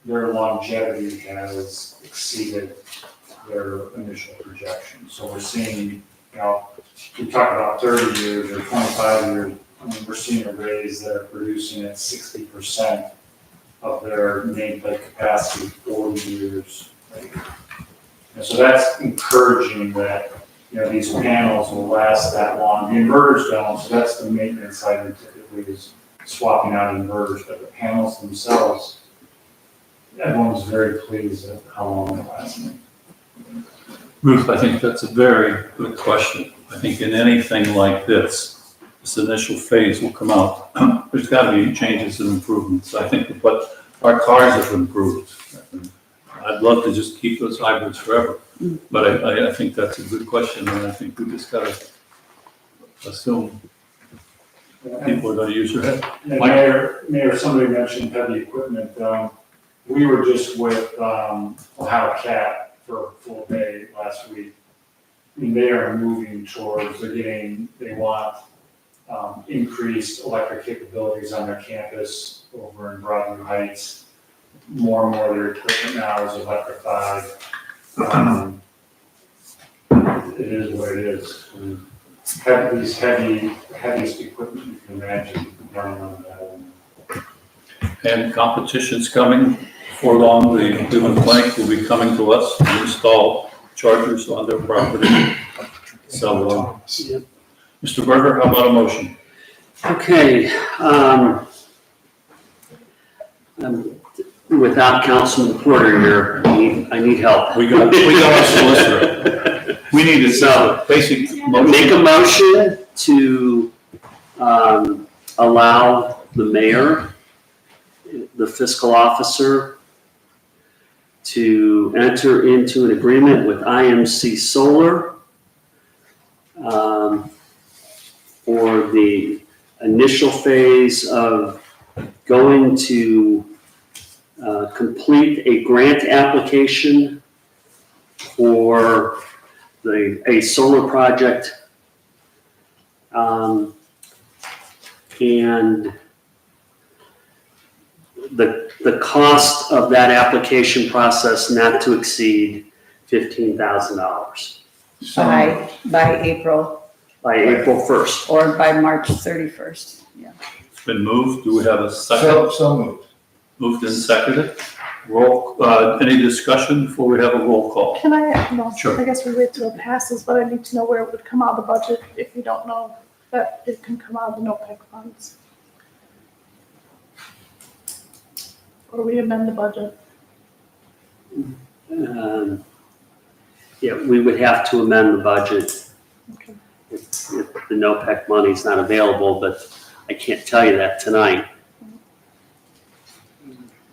F: their longevity has exceeded their initial projections. So we're seeing, we talk about 30 years or 25 years, we're seeing arrays that are producing at 60% of their nameplate capacity 40 years later. And so that's encouraging that, these panels will last that long. The inverters don't, so that's the maintenance side typically is swapping out inverters, but the panels themselves, everyone's very pleased at how long they last.
A: Ruth, I think that's a very good question. I think in anything like this initial phase will come out. There's got to be changes and improvements. I think what our cars have improved. I'd love to just keep those hybrids forever, but I think that's a good question, and I think we just got to assume people are going to use their head.
F: And Mayor, somebody mentioned heavy equipment. We were just with Ohio Cat for a full day last week. And they are moving towards, they want increased electric capabilities on their campus over in Broadview Heights. More and more of their equipment now is electrified. It is what it is. These heaviest equipment you can imagine running on that.
A: And competition's coming. Before long, the Cleveland Clinic will be coming to us to install chargers on their property. So, Mr. Berger, how about a motion?
D: Okay, without Councilman Porter here, I need help.
A: We got a solicitor. We need a basic motion.
D: Make a motion to allow the mayor, the fiscal officer, to enter into an agreement with IMC Solar for the initial phase of going to complete a grant application for a solar project. And the cost of that application process not to exceed $15,000
C: By April
D: by April 1st.
C: or by March 31st. Yeah.
A: It's been moved. Do we have a second?
G: So moved.
A: Moved and seconded. Any discussion before we have a roll call?
L: Can I,
A: Sure.
L: I guess we wait till it passes, but I need to know where it would come out of the budget if you don't know that it can come out of the NOPEC funds. Or we amend the budget.
D: Yeah, we would have to amend the budget
L: Okay.
D: if the NOPEC money's not available, but I can't tell you that tonight.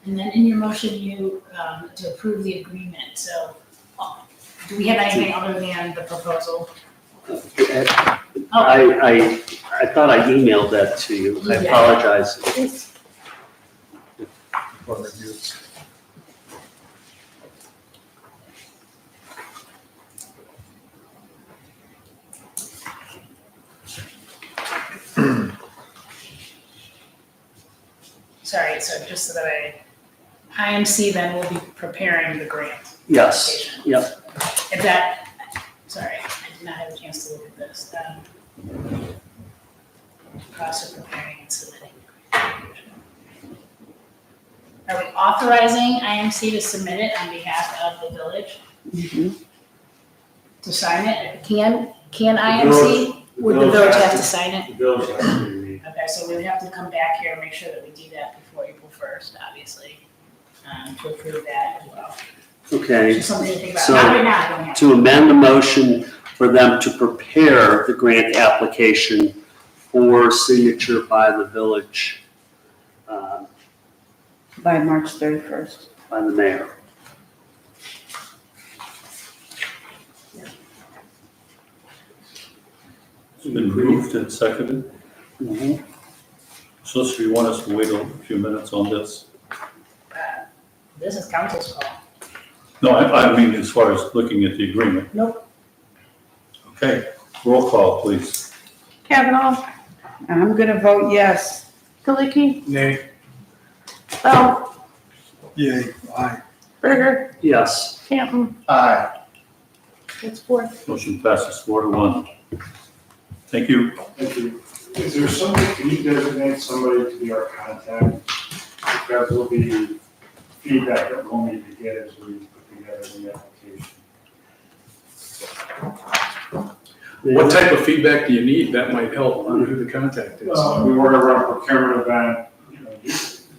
K: And then in your motion, you, to approve the agreement, so, do we have anything other than the proposal?
D: I thought I emailed that to you. I
K: Yeah.
D: apologize.
K: sorry, so just so that IMC then will be preparing the grant
D: Yes,
K: application.
D: yep.
K: Is that, sorry, I did not have a chance to look at this. Process of preparing and submitting. Are we authorizing IMC to submit it on behalf of the village to sign it? Can IMC, would the village have to sign it?
F: The village has to be.
K: Okay, so we would have to come back here and make sure that we do that before April 1st, obviously, to approve that as well.
D: Okay,
K: Just something to think about.
D: So,
K: Not right now, I don't have.
D: to amend the motion for them to prepare the grant application for signature by the village,
C: By March 31st.
D: by the mayor.
A: It's been moved and seconded.
D: Mhm.
A: Solicitor, you want us to wait a few minutes on this?
K: This is council's call.
A: No, I mean, as far as looking at the agreement.
K: Nope.
A: Okay, roll call, please.
L: Kavanaugh,
C: I'm gonna vote yes.
J: Nay.
L: Galicki. Bell,
J: Yay, aye.
L: Berger,
D: Yes,
L: Canton,
G: Aye.
L: it's 4.
A: Motion passes 4-1. Thank you.
F: Thank you. Is there somebody, can you designate somebody to be our contact? Because will be feedback that we'll need to get as we put together the application.
I: What type of feedback do you need? That might help on who the contact is.
F: We were to run a procurement event,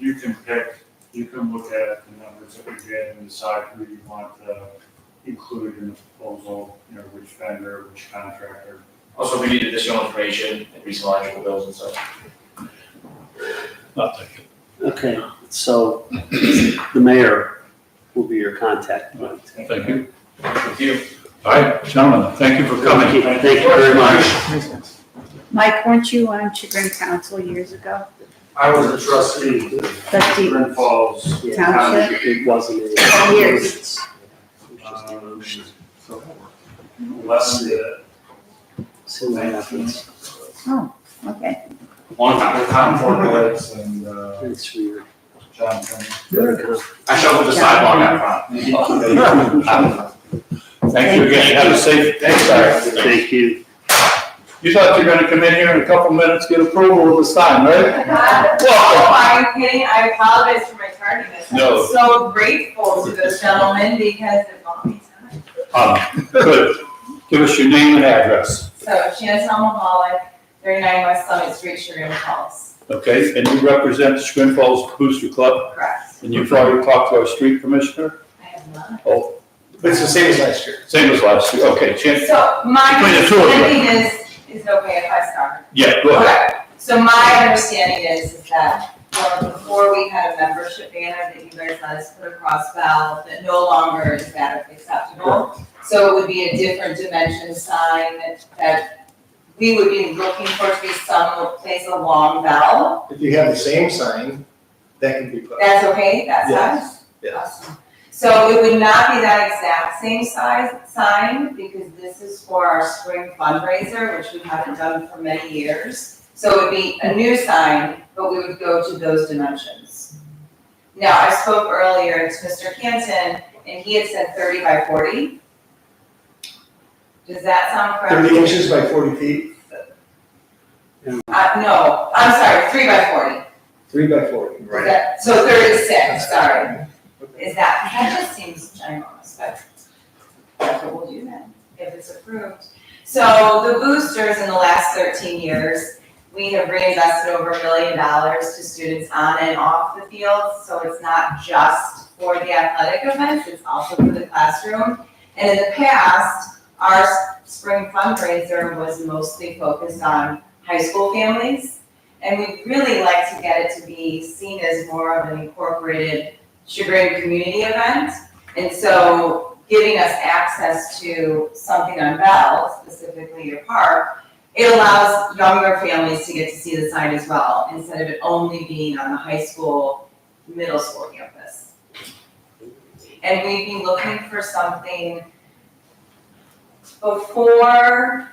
F: you can pick, you can look at the numbers that we get and decide who you want to include in the proposal, which vendor, which contractor.
E: Also, we need additional information, like recent electrical bills and such.
A: Thank you.
D: okay, so the mayor will be your contact point.
A: Thank you.
E: Thank you.
A: All right, gentlemen, thank you for coming.
D: Thank you very much.
C: Mike, weren't you on Chagrin Council years ago?
F: I was a trustee,
C: Trustee
F: Grand Falls.
C: Township?
D: It wasn't.
C: Years.
F: Less than
D: See what happens.
C: Oh, okay.
E: Long time.
F: Tom Forkowitz and
D: Thanks for your.
F: John Turner.
E: I shoveled the sidewalk out front.
A: Thank you again. Have a safe day.
D: Thank you.
A: You thought you were gonna come in here in a couple minutes, get approval of the sign, right?
M: Oh, I'm kidding. I apologize for my tardiness.
A: No.
M: I'm so grateful to this gentleman because it bought me time.
A: Good. Give us your name and address,
M: So Shannon Mahalik, 39 West Summit Street, Chagrin Falls.
A: okay? And you represent the Chagrin Falls Booster Club,
M: Correct.
A: and you've already talked to our street commissioner?
M: I have not.
A: Oh,
J: It's the same as last year.
A: same as last year, okay, Chan,
M: So my
A: Between the two of you.
M: understanding is it okay if I start?
A: yeah, go ahead.
M: Okay. So my understanding is that before we had a membership banner that you guys let us put across Bell, that no longer is that acceptable. So it would be a different dimension sign that we would be looking for to be someplace along Bell.
J: If you have the same sign, that can be put.
M: That's okay, that
J: Yes,
M: size?
J: yes.
M: Awesome. So it would not be that exact same size sign, because this is for our spring fundraiser, which we haven't done for many years. So it would be a new sign, but we would go to those dimensions. Now, I spoke earlier to Mr. Canton, and he had said 30 by 40. Does that sound correct?
J: 30 inches by 40 feet,
M: No, I'm sorry, 3 by 40.
J: 3 by 40.
M: Is that- So 36, sorry. Is that just seems ginormous, but that's what we'll do then, if it's approved. So the boosters in the last 13 years, we have reinvested over $1 million to students on and off the field. So it's not just for the athletic events, it's also for the classroom. And in the past, our spring fundraiser was mostly focused on high school families. And we'd really like to get it to be seen as more of an incorporated Chagrin community event. And so giving us access to something on Bell, specifically your park, it allows younger families to get to see the sign as well, instead of it only being on the high school, middle school campus. And we'd be looking for something before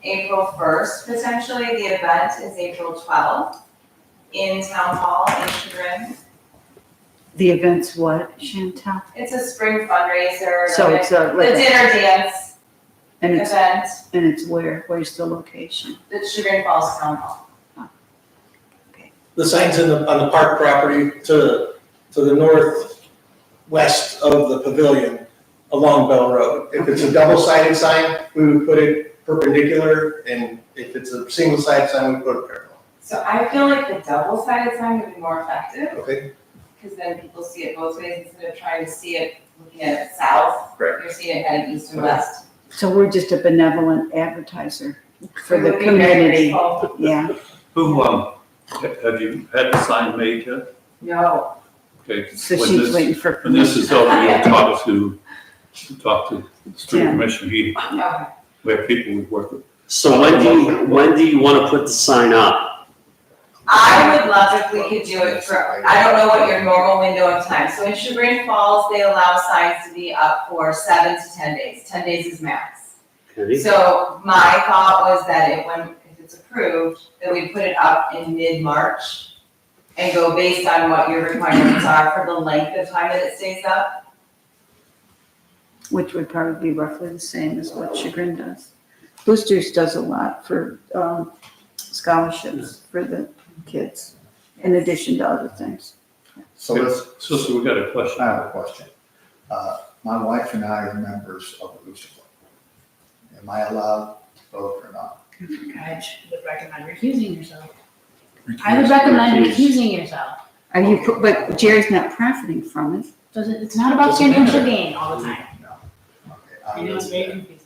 M: April 1st, potentially. The event is April 12th. in Town Hall in Chagrin.
C: The event's what, Chantel?
M: It's a spring fundraiser,
C: So it's a,
M: the
C: like,
M: dinner dance
C: and it's,
M: event,
C: and it's where's the location?
M: the Chagrin Falls Town Hall.
N: The sign's on the park property to the northwest of the pavilion along Bell Road. If it's a double-sided sign, we would put it perpendicular, and if it's a single-sided sign, we put it parallel.
M: So I feel like the double-sided sign would be more effective,
N: Okay?
M: because then people see it both ways instead of trying to see it looking at it south.
N: Correct.
M: You're seeing it heading east and west.
C: So we're just a benevolent advertiser for
M: It
C: the
M: would be very
C: community,
M: grateful.
C: yeah.
A: Who, have you had the sign made yet?
M: No.
A: Okay.
C: So
A: when
C: she's
A: this-
C: waiting for
A: When this is
C: permission.
A: over, you'll talk to the street
C: Yeah.
A: commission,
M: Okay.
A: we have people we work with.
D: So when do you want to put the sign up?
M: I would love if we could do it for, I don't know what your normal window of time. So in Chagrin Falls, they allow signs to be up for 7 to 10 days. 10 days is max.
D: Okay,
M: So my thought was that if it's approved, that we put it up in mid-March and go based on what your requirements are for the length of time that it stays up.
C: Which would probably be roughly the same as what Chagrin does. Boosters does a lot for scholarships for the kids, in addition to other things.
G: So let's,
A: So we got a question.
G: I have a question. My wife and I are members of the Booster Club. Am I allowed to vote or not?
K: I would recommend recusing yourself. I would recommend recusing yourself.
C: Are you, but Jerry's not profiting from it.
K: It's not about financial gain all the time.
G: No. Okay.
K: I know it's very confusing.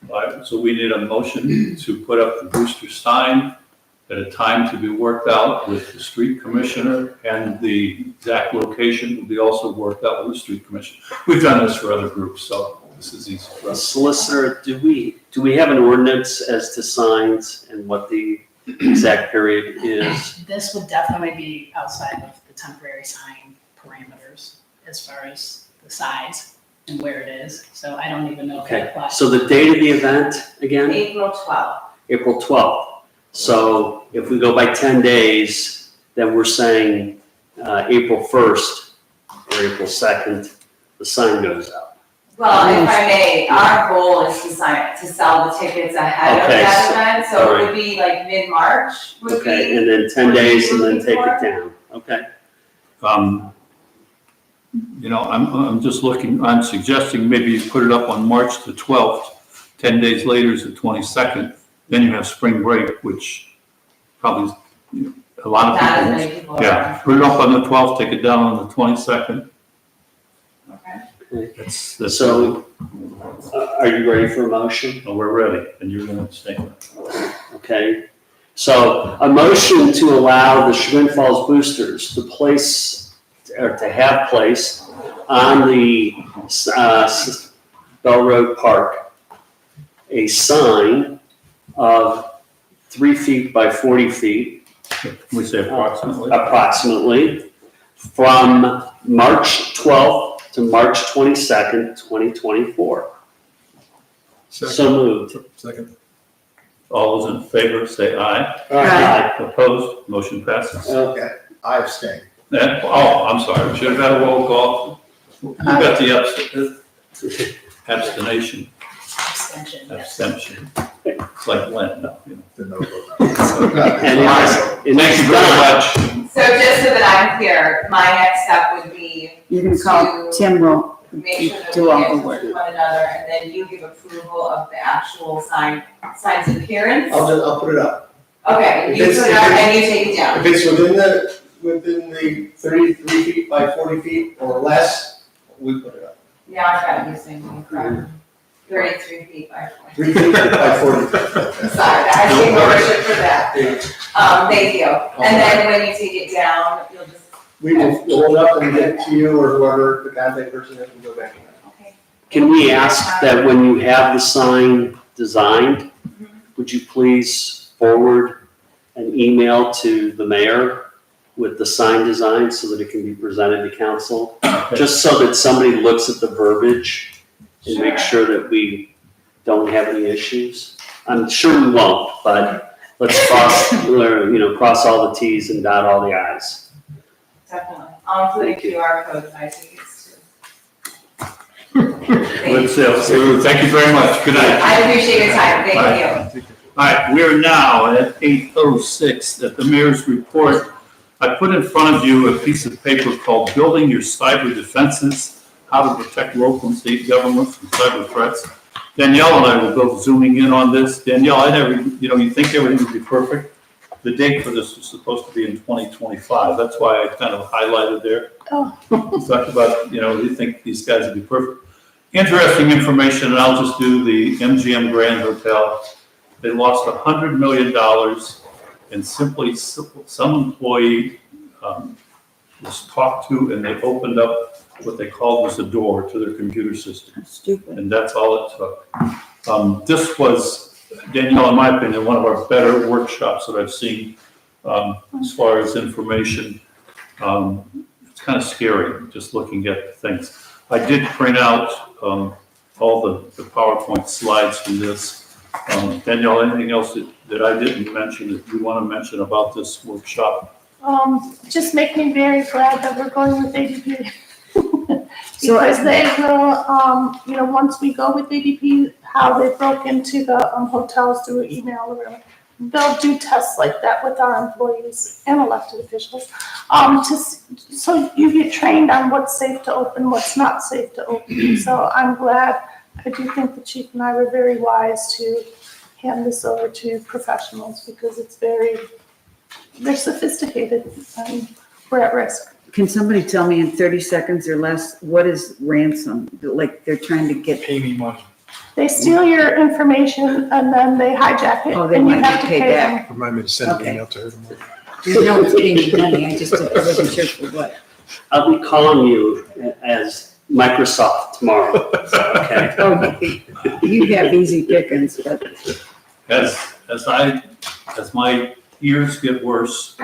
A: All right, so we need a motion to put up the booster sign at a time to be worked out with the street commissioner, and the exact location will be also worked out with the street commissioner. We've done this for other groups, so this is easy for us.
D: Solicitor, do we have an ordinance as to signs and what the exact period is?
K: This would definitely be outside of the temporary sign parameters as far as the size and where it is. So I don't even know if that
D: Okay,
K: applies.
D: so the date of the event again?
M: April 12th.
D: April 12th. So if we go by 10 days, then we're saying April 1st or April 2nd, the sign goes out.
M: Well, if I may, our goal is to sell the tickets ahead of
D: Okay,
M: that event, so it
D: alright.
M: would be like mid-March would
D: Okay,
M: be.
D: and then 10 days and then take
M: Looking
D: it down. Okay.
A: I'm just looking, I'm suggesting maybe you put it up on March the 12th, 10 days later is the 22nd, then you have spring break, which probably, a lot of
M: Not as
A: people.
M: many people are.
A: Yeah, put it up on the 12th, take it down on the 22nd.
M: Okay.
A: That's.
D: So are you ready for a motion?
A: Oh, we're ready, and you're gonna abstain.
D: Okay, so a motion to allow the Chagrin Falls Boosters to place, or to have placed on the Bell Road Park, a sign of 3 feet by 40 feet,
A: We say
D: approximately, from March 12th to March 22nd, 2024. So moved.
J: Second.
A: All those in favor, say aye.
D: Aye.
A: Opposed, motion passes.
G: I abstain.
A: I'm sorry, should have had a roll call. You got the abstention,
K: Extension, yes.
A: abstention. It's like Lent, no,
G: The no vote.
D: And
A: Thank you very much.
M: So just so that I'm clear, my next step would be
C: You can call Tim Roll,
M: make sure that
C: do
M: we
C: all
M: get
C: the
M: with
C: work.
M: one another, and then you give approval of the actual sign's appearance.
N: I'll put it up.
M: Okay, you
N: If
M: put
N: it's-
M: it up and you take it down.
N: If it's within the 33 feet by 40 feet or less, we put it up.
M: Now I've got you saying correct. 33 feet by
N: 3
M: 40.
N: feet by 40.
M: Sorry, I take ownership for that. Thank you. And then when you take it down, you'll just,
N: We will hold it up and get it to you or whoever the contact person is and go back.
M: okay.
D: Can we ask that when you have the sign designed, would you please forward an email to the mayor with the sign design so that it can be presented to council? Just so that somebody looks at the verbiage and makes sure that we don't have any issues. I'm sure we won't, but let's cross all the Ts and dot all the Is.
M: Definitely. I'll include a QR code if I take it
A: Good sales. Thank you very much. Good night.
M: I appreciate your time, thank you.
A: All right, we are now at 8:06 at the mayor's report. I put in front of you a piece of paper called Building Your Cyber Defenses, How to Protect Local and State Governments from Cyber Threats. Danielle and I will go zooming in on this. Danielle, you think everything would be perfect? The date for this was supposed to be in 2025. That's why I kind of highlighted there.
L: Oh.
A: You talked about, you think these guys would be perfect. Interesting information, and I'll just do the MGM Grand Hotel. They lost $100 million, and simply some employee was talked to, and they opened up what they called was a door to their computer system.
C: That's stupid.
A: And that's all it took. This was, Danielle, in my opinion, one of our better workshops that I've seen as far as information. It's kind of scary just looking at things. I did print out all the PowerPoint slides from this. Danielle, anything else that I didn't mention that you want to mention about this workshop?
L: Just make me very glad that we're going with ADP.
C: So
L: Because they will, once we go with ADP, how they broke into the hotels through email, they'll do tests like that with our employees and elected officials. So you get trained on what's safe to open, what's not safe to open. So I'm glad, I do think the chief and I were very wise to hand this over to professionals because they're sophisticated and we're at risk.
C: Can somebody tell me in 30 seconds or less, what is ransom? Like they're trying to get.
I: Pay me money.
L: They steal your information and then they hijack it
C: Oh, they
L: and you
C: want
L: have
C: to
L: to
C: pay
L: pay
C: back.
L: them.
J: Remind me to send an
C: Okay.
J: email to her tomorrow.
C: No, it's getting me money. I wasn't sure for what.
D: I'll be calling you as Microsoft tomorrow, okay?
C: Oh, you have easy pickings, but
A: As my ears get worse,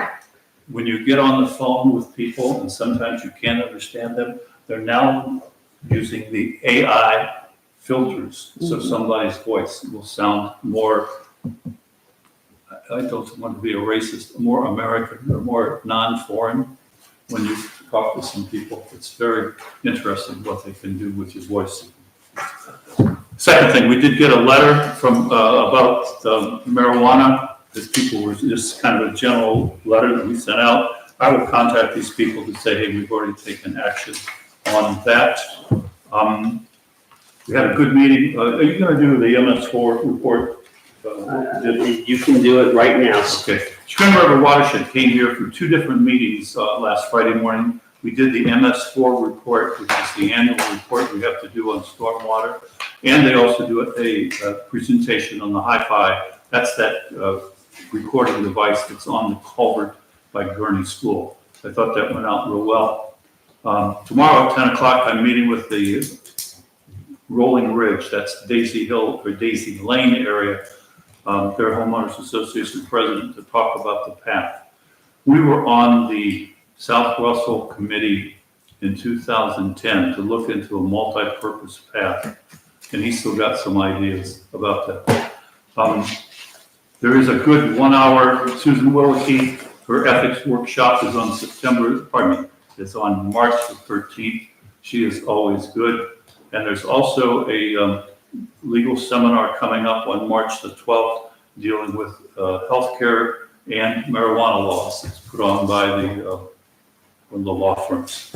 A: when you get on the phone with people and sometimes you can't understand them, they're now using the AI filters. So somebody's voice will sound more, I don't want to be a racist, more American or more non-foreign when you talk to some people. It's very interesting what they can do with your voice. Second thing, we did get a letter from, about marijuana. These people were just kind of a general letter that we sent out. I will contact these people to say, hey, we've already taken action on that. We had a good meeting. Are you going to do the MS4 report?
D: You can do it right now.
A: Okay. Schwinn River Watershed came here for two different meetings last Friday morning. We did the MS4 report, which is the annual report we have to do on stormwater. And they also do a presentation on the Hi-Fi. That's that recording device that's on the culvert by Gurney School. I thought that went out real well. Tomorrow at 10 o'clock, I'm meeting with the Rolling Ridge, that's Daisy Hill or Daisy Lane area, their homeowners association president, to talk about the path. We were on the South Russell Committee in 2010 to look into a multi-purpose path, and he's still got some ideas about that. There is a good 1 hour, Susan Wilkie, her ethics workshop is on it's on March the 13th. She is always good. And there's also a legal seminar coming up on March the 12th dealing with healthcare and marijuana laws. It's put on by one of the law firms.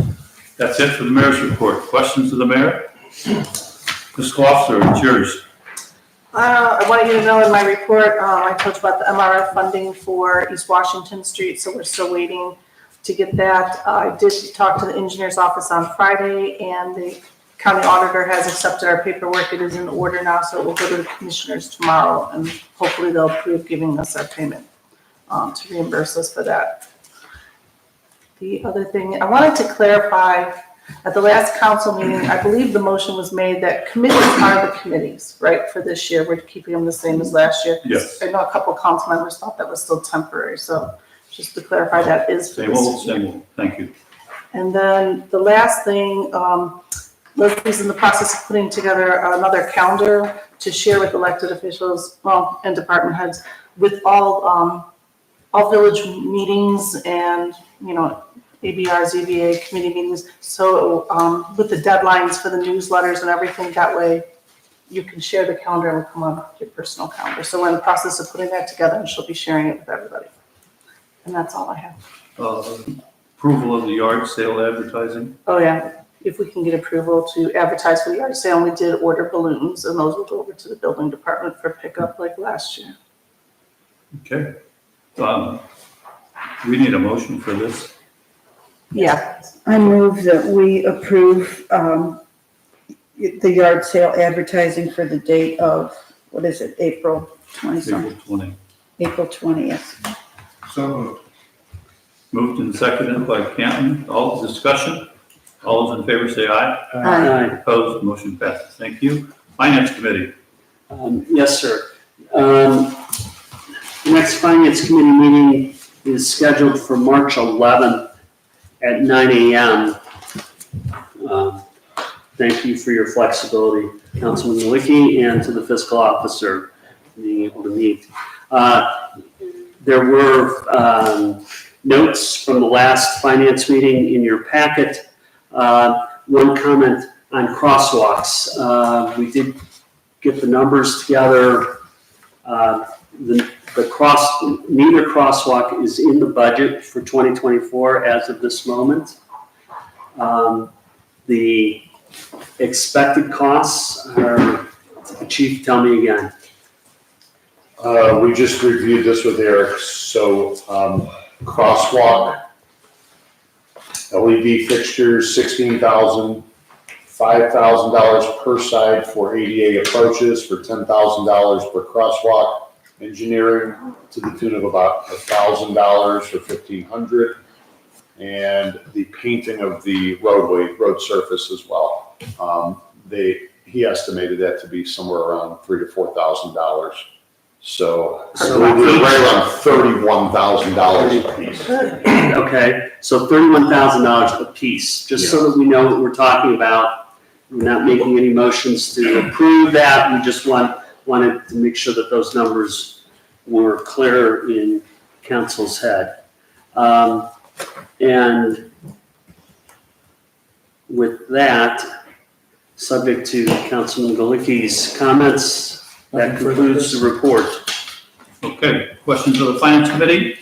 A: That's it for the mayor's report. Questions of the mayor? Ms. Gloucester, it's yours.
L: I wanted you to know in my report, I talked about the MRF funding for East Washington Street, so we're still waiting to get that. I did talk to the engineer's office on Friday, and the county auditor has accepted our paperwork. It is in order now, so it will go to the commissioners tomorrow, and hopefully they'll approve giving us our payment to reimburse us for that. The other thing, I wanted to clarify, at the last council meeting, I believe the motion was made that committees are the committees, right, for this year. We're keeping them the same as last year.
A: Yes.
L: I know a couple council members thought that was still temporary, so just to clarify, that is for
A: Same
L: this
A: old,
L: year.
A: same old. Thank you.
L: And then the last thing, Leslie's in the process of putting together another calendar to share with elected officials, and department heads with all village meetings and, you know, ABR, ZBA committee meetings. So, with the deadlines for the newsletters and everything, that way you can share the calendar and it'll come on your personal calendar. So we're in the process of putting that together and she'll be sharing it with everybody. And that's all I have.
A: Approval of the yard sale advertising.
L: Oh, yeah, if we can get approval to advertise for the yard sale, we did order balloons and those will go over to the building department for pickup like last year.
A: Okay. We need a motion for this.
L: Yeah.
C: I move that we approve the yard sale advertising for the date of, what is it, April 20-something?
A: April 20.
C: April 20th.
G: So moved.
A: Moved and seconded by Canton. All discussion? All those in favor say aye.
C: Aye.
A: Opposed, motion passes. Thank you. Finance Committee.
D: Yes, sir. The next Finance Committee meeting is scheduled for March 11th at 9 a.m. Thank you for your flexibility, Councilman Nowicki, and to the fiscal officer for being able to meet. There were notes from the last finance meeting in your packet. One comment on crosswalks. We did get the numbers together. Neither crosswalk is in the budget for 2024 as of this moment. The expected costs are, Chief, tell me again.
H: We just reviewed this with Eric, so, crosswalk, LED fixtures, $16,000, $5,000 per side for ADA approaches, for $10,000 per crosswalk. Engineering to the tune of about $1,000 for $1,500, and the painting of the road surface as well. He estimated that to be somewhere around $3,000 to $4,000. So we're right around $31,000 a piece.
D: Okay, so $31,000 a piece, just so that we know what we're talking about. We're not making any motions to approve that. We just wanted to make sure that those numbers were clear in council's head. And with that, subject to Councilman Galicki's comments, that concludes the report.
A: Okay, questions of the Finance Committee?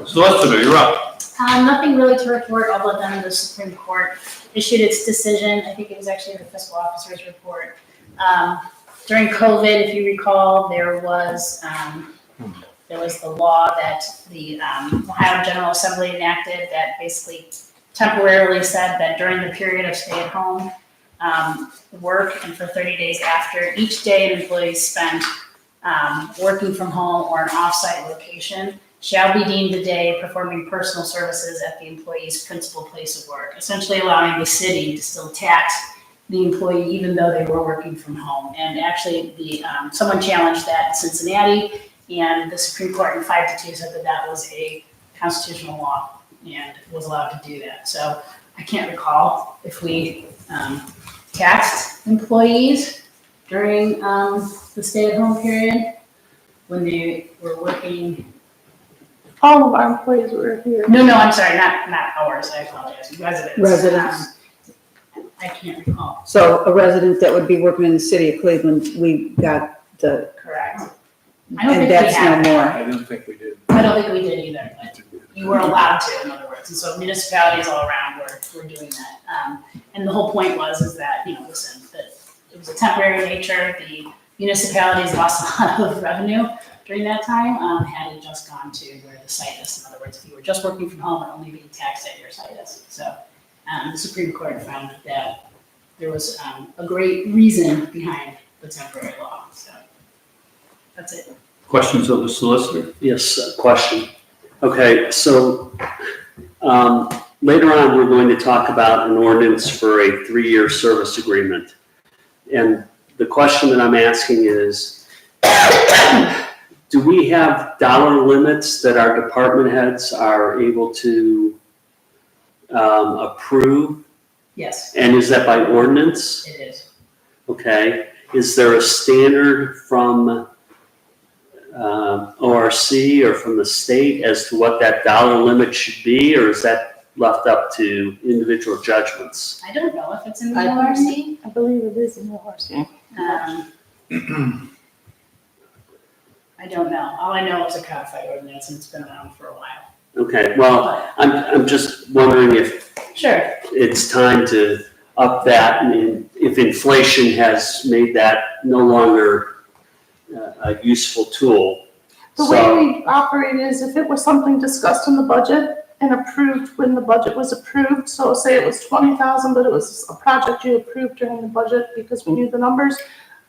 A: Solicitor, you're up.
K: Nothing really to report other than the Supreme Court issued its decision. I think it was actually the fiscal officer's report. During COVID, if you recall, there was the law that the Ohio General Assembly enacted that basically temporarily said that during the period of stay-at-home work and for 30 days after, each day an employee spent working from home or an off-site location shall be deemed a day performing personal services at the employee's principal place of work, essentially allowing the city to still tax the employee even though they were working from home. And actually, someone challenged that in Cincinnati, and the Supreme Court in 5-2 said that that was a constitutional law and was allowed to do that. So I can't recall if we taxed employees during the stay-at-home period when they were working.
L: All of our employees were here.
K: No, I'm sorry, not ours, I apologize, residents.
C: Residents.
K: I can't recall.
C: So a resident that would be working in the city of Cleveland, we got the,
K: Correct. I don't
C: and
K: think we
C: that's
K: had.
C: no more.
I: I don't think we did.
K: I don't think we did either, but you were allowed to, in other words. And so municipalities all around were doing that. And the whole point is that, listen, that it was a temporary nature. The municipalities lost a lot of revenue during that time, had it just gone to where the site is. In other words, if you were just working from home and only being taxed at your site is. So the Supreme Court found that there was a great reason behind the temporary law. So that's it.
A: Questions of the solicitor?
D: Yes, question. Okay, so later on, we're going to talk about an ordinance for a 3-year service agreement. And the question that I'm asking is, do we have dollar limits that our department heads are able to approve?
K: Yes,
D: And is that by ordinance?
K: it is.
D: Okay. Is there a standard from ORC or from the state as to what that dollar limit should be, or is that left up to individual judgments?
K: I don't know if it's in the ORC.
L: I believe it is in the ORC.
K: I don't know. All I know is a codified ordinance and it's been around for a while.
D: Okay, well, I'm just wondering if
K: Sure.
D: it's time to up that, and if inflation has made that no longer a useful tool.
L: The way we operate is if it was something discussed in the budget and approved when the budget was approved, so say it was 20,000, but it was a project you approved during the budget because we knew the numbers,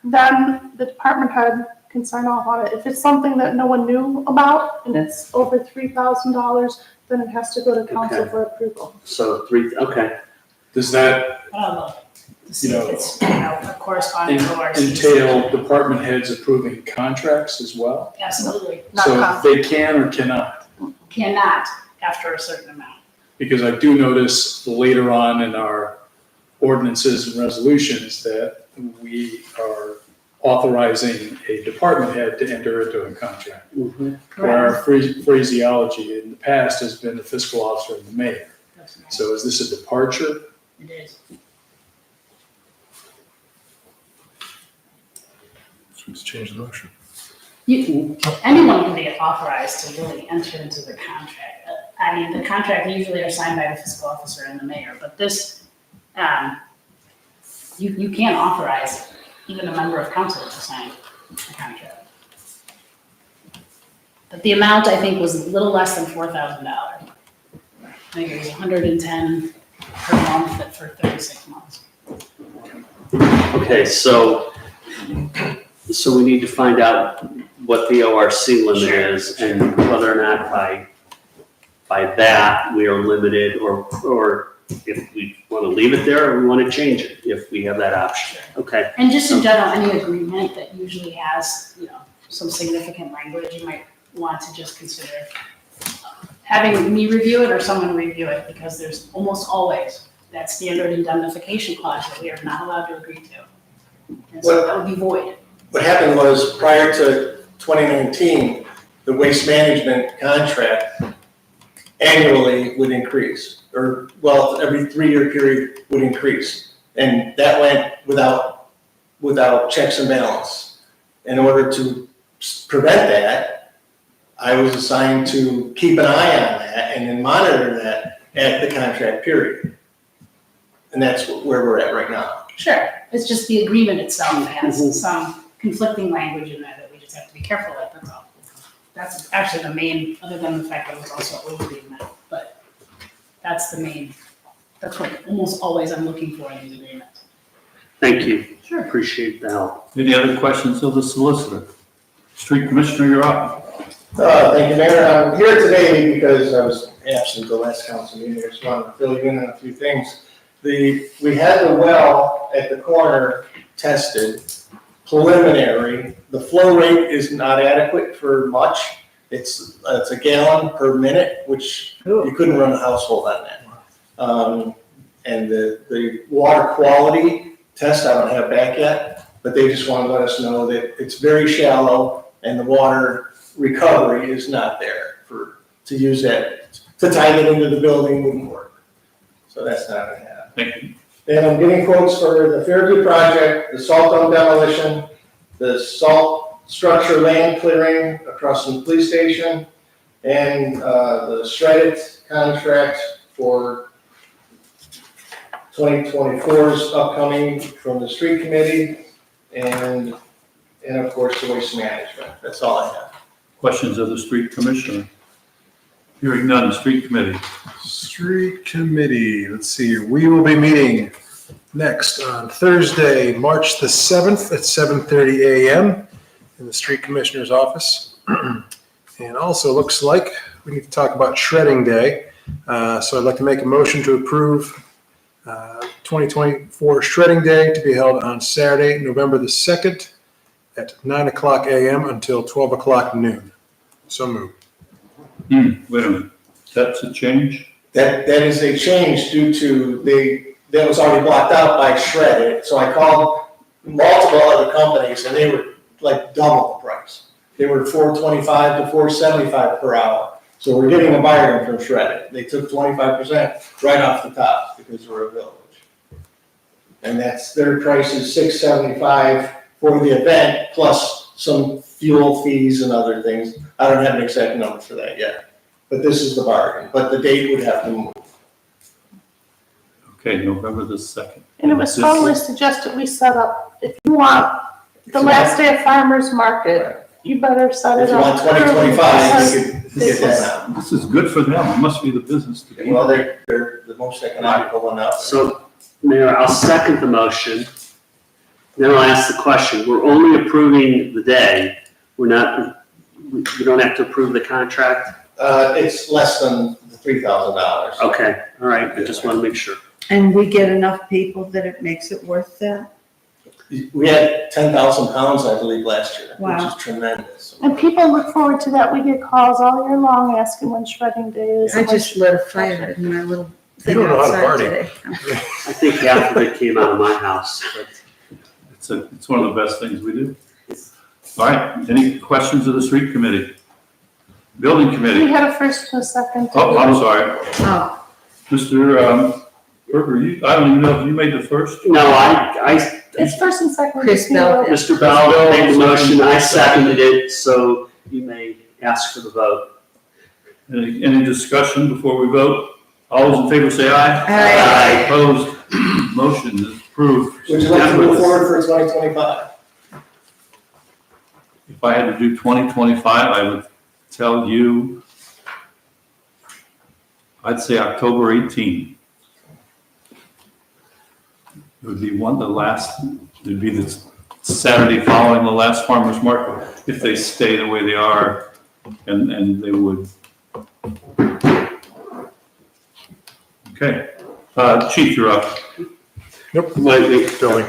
L: then the department head can sign off on it. If it's something that no one knew about and it's over $3,000, then it has to go to council
D: Okay.
L: for approval.
D: So okay.
I: Does that
K: To see if it's, a corresponding to ORC.
I: entail department heads approving contracts as well?
K: Absolutely.
I: So they can or cannot?
K: Cannot after a certain amount.
I: Because I do notice later on in our ordinances and resolutions that we are authorizing a department head to enter into a contract. Where our phraseology in the past has been the fiscal officer and the mayor. So is this a departure?
K: It is.
J: Let's change the motion.
K: Anyone can be authorized to really enter into the contract. I mean, the contract usually are signed by the fiscal officer and the mayor, but this, you can't authorize even a member of council to sign a contract. But the amount, I think, was a little less than $4,000. I think it was $110 per month for 36 months.
D: Okay, so we need to find out what the ORC limit is and whether or not by that we are limited, or if we want to leave it there or we want to change it, if we have that option. Okay.
K: And just in general, any agreement that usually has, some significant language, you might want to just consider having me review it or someone review it, because there's almost always that standard indemnification clause that we are not allowed to agree to. And so that would be void.
N: What happened was, prior to 2019, the waste management contract annually would increase, every 3-year period would increase. And that went without checks and balance. In order to prevent that, I was assigned to keep an eye on that and then monitor that at the contract period. And that's where we're at right now.
K: Sure, it's just the agreement itself has some conflicting language in there that we just have to be careful with, that's all. That's actually the main, other than the fact that it was also overreading that, but that's that's what almost always I'm looking for in these agreements.
D: Thank you.
K: Sure.
D: Appreciate the help.
A: Any other questions of the solicitor? Street Commissioner, you're up.
N: Thank you, Mayor. I'm here today because I was absent the last council meeting. I just wanted to fill you in on a few things. We had the well at the corner tested, preliminary. The flow rate is not adequate for much. It's a gallon per minute, which you couldn't run a household on that. And the water quality test, I don't have back yet, but they just want to let us know that it's very shallow and the water recovery is not there to use that, to tie it into the building wouldn't work. So that's not gonna happen.
A: Thank you.
N: And I'm getting quotes for the Fairview project, the salt dome demolition, the salt structure land clearing across from the police station, and the shredded contract for 2024's upcoming from the street committee, and of course the waste management. That's all I have.
A: Questions of the Street Commissioner? Hearing none, Street Committee.
J: Street Committee, let's see here. We will be meeting next on Thursday, March the 7th at 7:30 a.m. in the Street Commissioner's office. And also looks like we need to talk about Shredding Day. So I'd like to make a motion to approve 2024 Shredding Day to be held on Saturday, November the 2nd at 9:00 a.m. until 12:00 noon. So moved.
A: Wait a minute, that's a change?
N: That is a change due to that was already blocked out by Shredded. So I called multiple other companies and they were like double the price. they were $4.25 to $4.75 per hour. So we're getting a bargain from Shred-it. They took 25% right off the top because we're a village. And that's, their price is $6.75 for the event, plus some fuel fees and other things. I don't have an exact number for that yet, but this is the bargain, but the date would have to move.
A: Okay, November the 2nd.
L: And it was totally suggested we set up, if you want the last day of farmer's market, you better set
N: If
L: it
N: you
L: up.
N: want 2025,
L: because
N: you could get that now.
A: This is good for them. It must be the business to be.
N: Well, they're the most economical one out there.
D: So, Mayor, I'll second the motion. Then I'll ask the question. We're only approving the day. We're not, we don't have to approve the contract?
N: It's less than the $3,000.
D: Okay, all right, I just want to make sure.
C: And we get enough people that it makes it worth that?
N: We had 10,000 pounds, I believe, last year, which
C: Wow.
N: is tremendous.
L: And people look forward to that. We get calls all year long asking when shredding day is.
C: I just lit a fire in my little
J: You
C: thing
J: don't know how to
C: outside
J: party.
C: today.
D: I think half of it came out of my house, but
A: It's one of the best things we do. All right, any questions of the street committee? Building
L: We
A: committee?
L: had a first and a second.
A: Oh, I'm sorry.
C: Oh,
A: Mr. Berger, I don't even know if you made the first?
D: no, I
L: It's first and second.
C: Chris Bell.
D: Mr. Bell made the motion, I seconded it, so you may ask for the vote.
A: Any discussion before we vote? All those in favor say aye.
C: Aye.
A: Opposed? Motion is approved.
N: Would you like to move forward for 2025?
A: If I had to do 2025, I would tell you, I'd say October 18. It would be it'd be the Saturday following the last farmer's market, if they stay the way they are, and they would. Okay, Chief, you're up.
J: Nope.
D: Wait,
J: Building.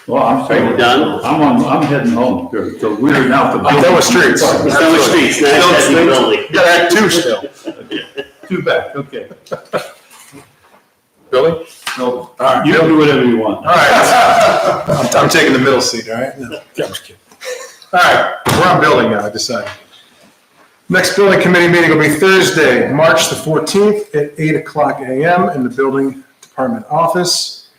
A: Well, I'm
D: Are you
A: sorry.
D: done?
A: I'm heading home, so we're now.
J: Done with streets.
D: He's done with streets, now he's heading to building.
J: You got Act Two still.
A: Two back, okay.
J: Billy?
A: No,
J: All right.
A: you can do whatever you want.
J: All right. I'm taking the middle seat, all right? No, I'm just kidding. All right, we're on building now, I decided. Next building committee meeting will be Thursday, March the 14th at 8:00 a.m. in the building department office.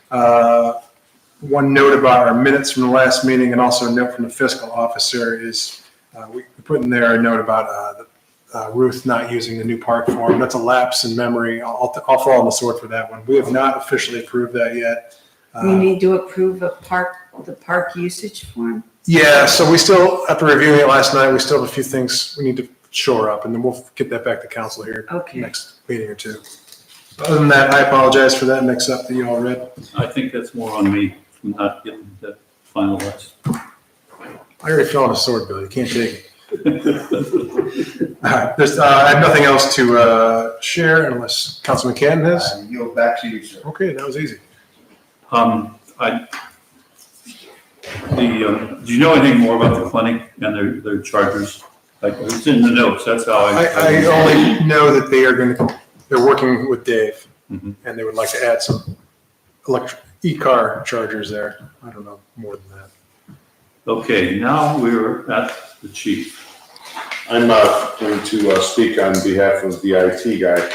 J: One note about our minutes from the last meeting and also a note from the fiscal officer is we put in there a note about Ruth not using the new park form. That's a lapse in memory. I'll fall on the sword for that one. We have not officially approved that yet.
C: we need to approve the park usage form.
J: Yeah, so we still, after reviewing it last night, we still have a few things we need to shore up, and then we'll get that back to council here
C: Okay.
J: next meeting or two. Other than that, I apologize for that mix-up that you all read.
A: I think that's more on me for not getting that finalized.
J: I already fell on a sword, Bill. You can't take it. All right, I have nothing else to share unless Councilman Cannon has.
G: I yield back to you, sir.
J: Okay, that was easy.
A: Do you know anything more about the clinic and their chargers? Like, it's in the notes, that's how
J: I only know that they're working with Dave,
A: Mhm.
J: and they would like to add some e-car chargers there. I don't know more than that.
A: Okay, now we're at the chief.
H: I'm going to speak on behalf of the IT guy.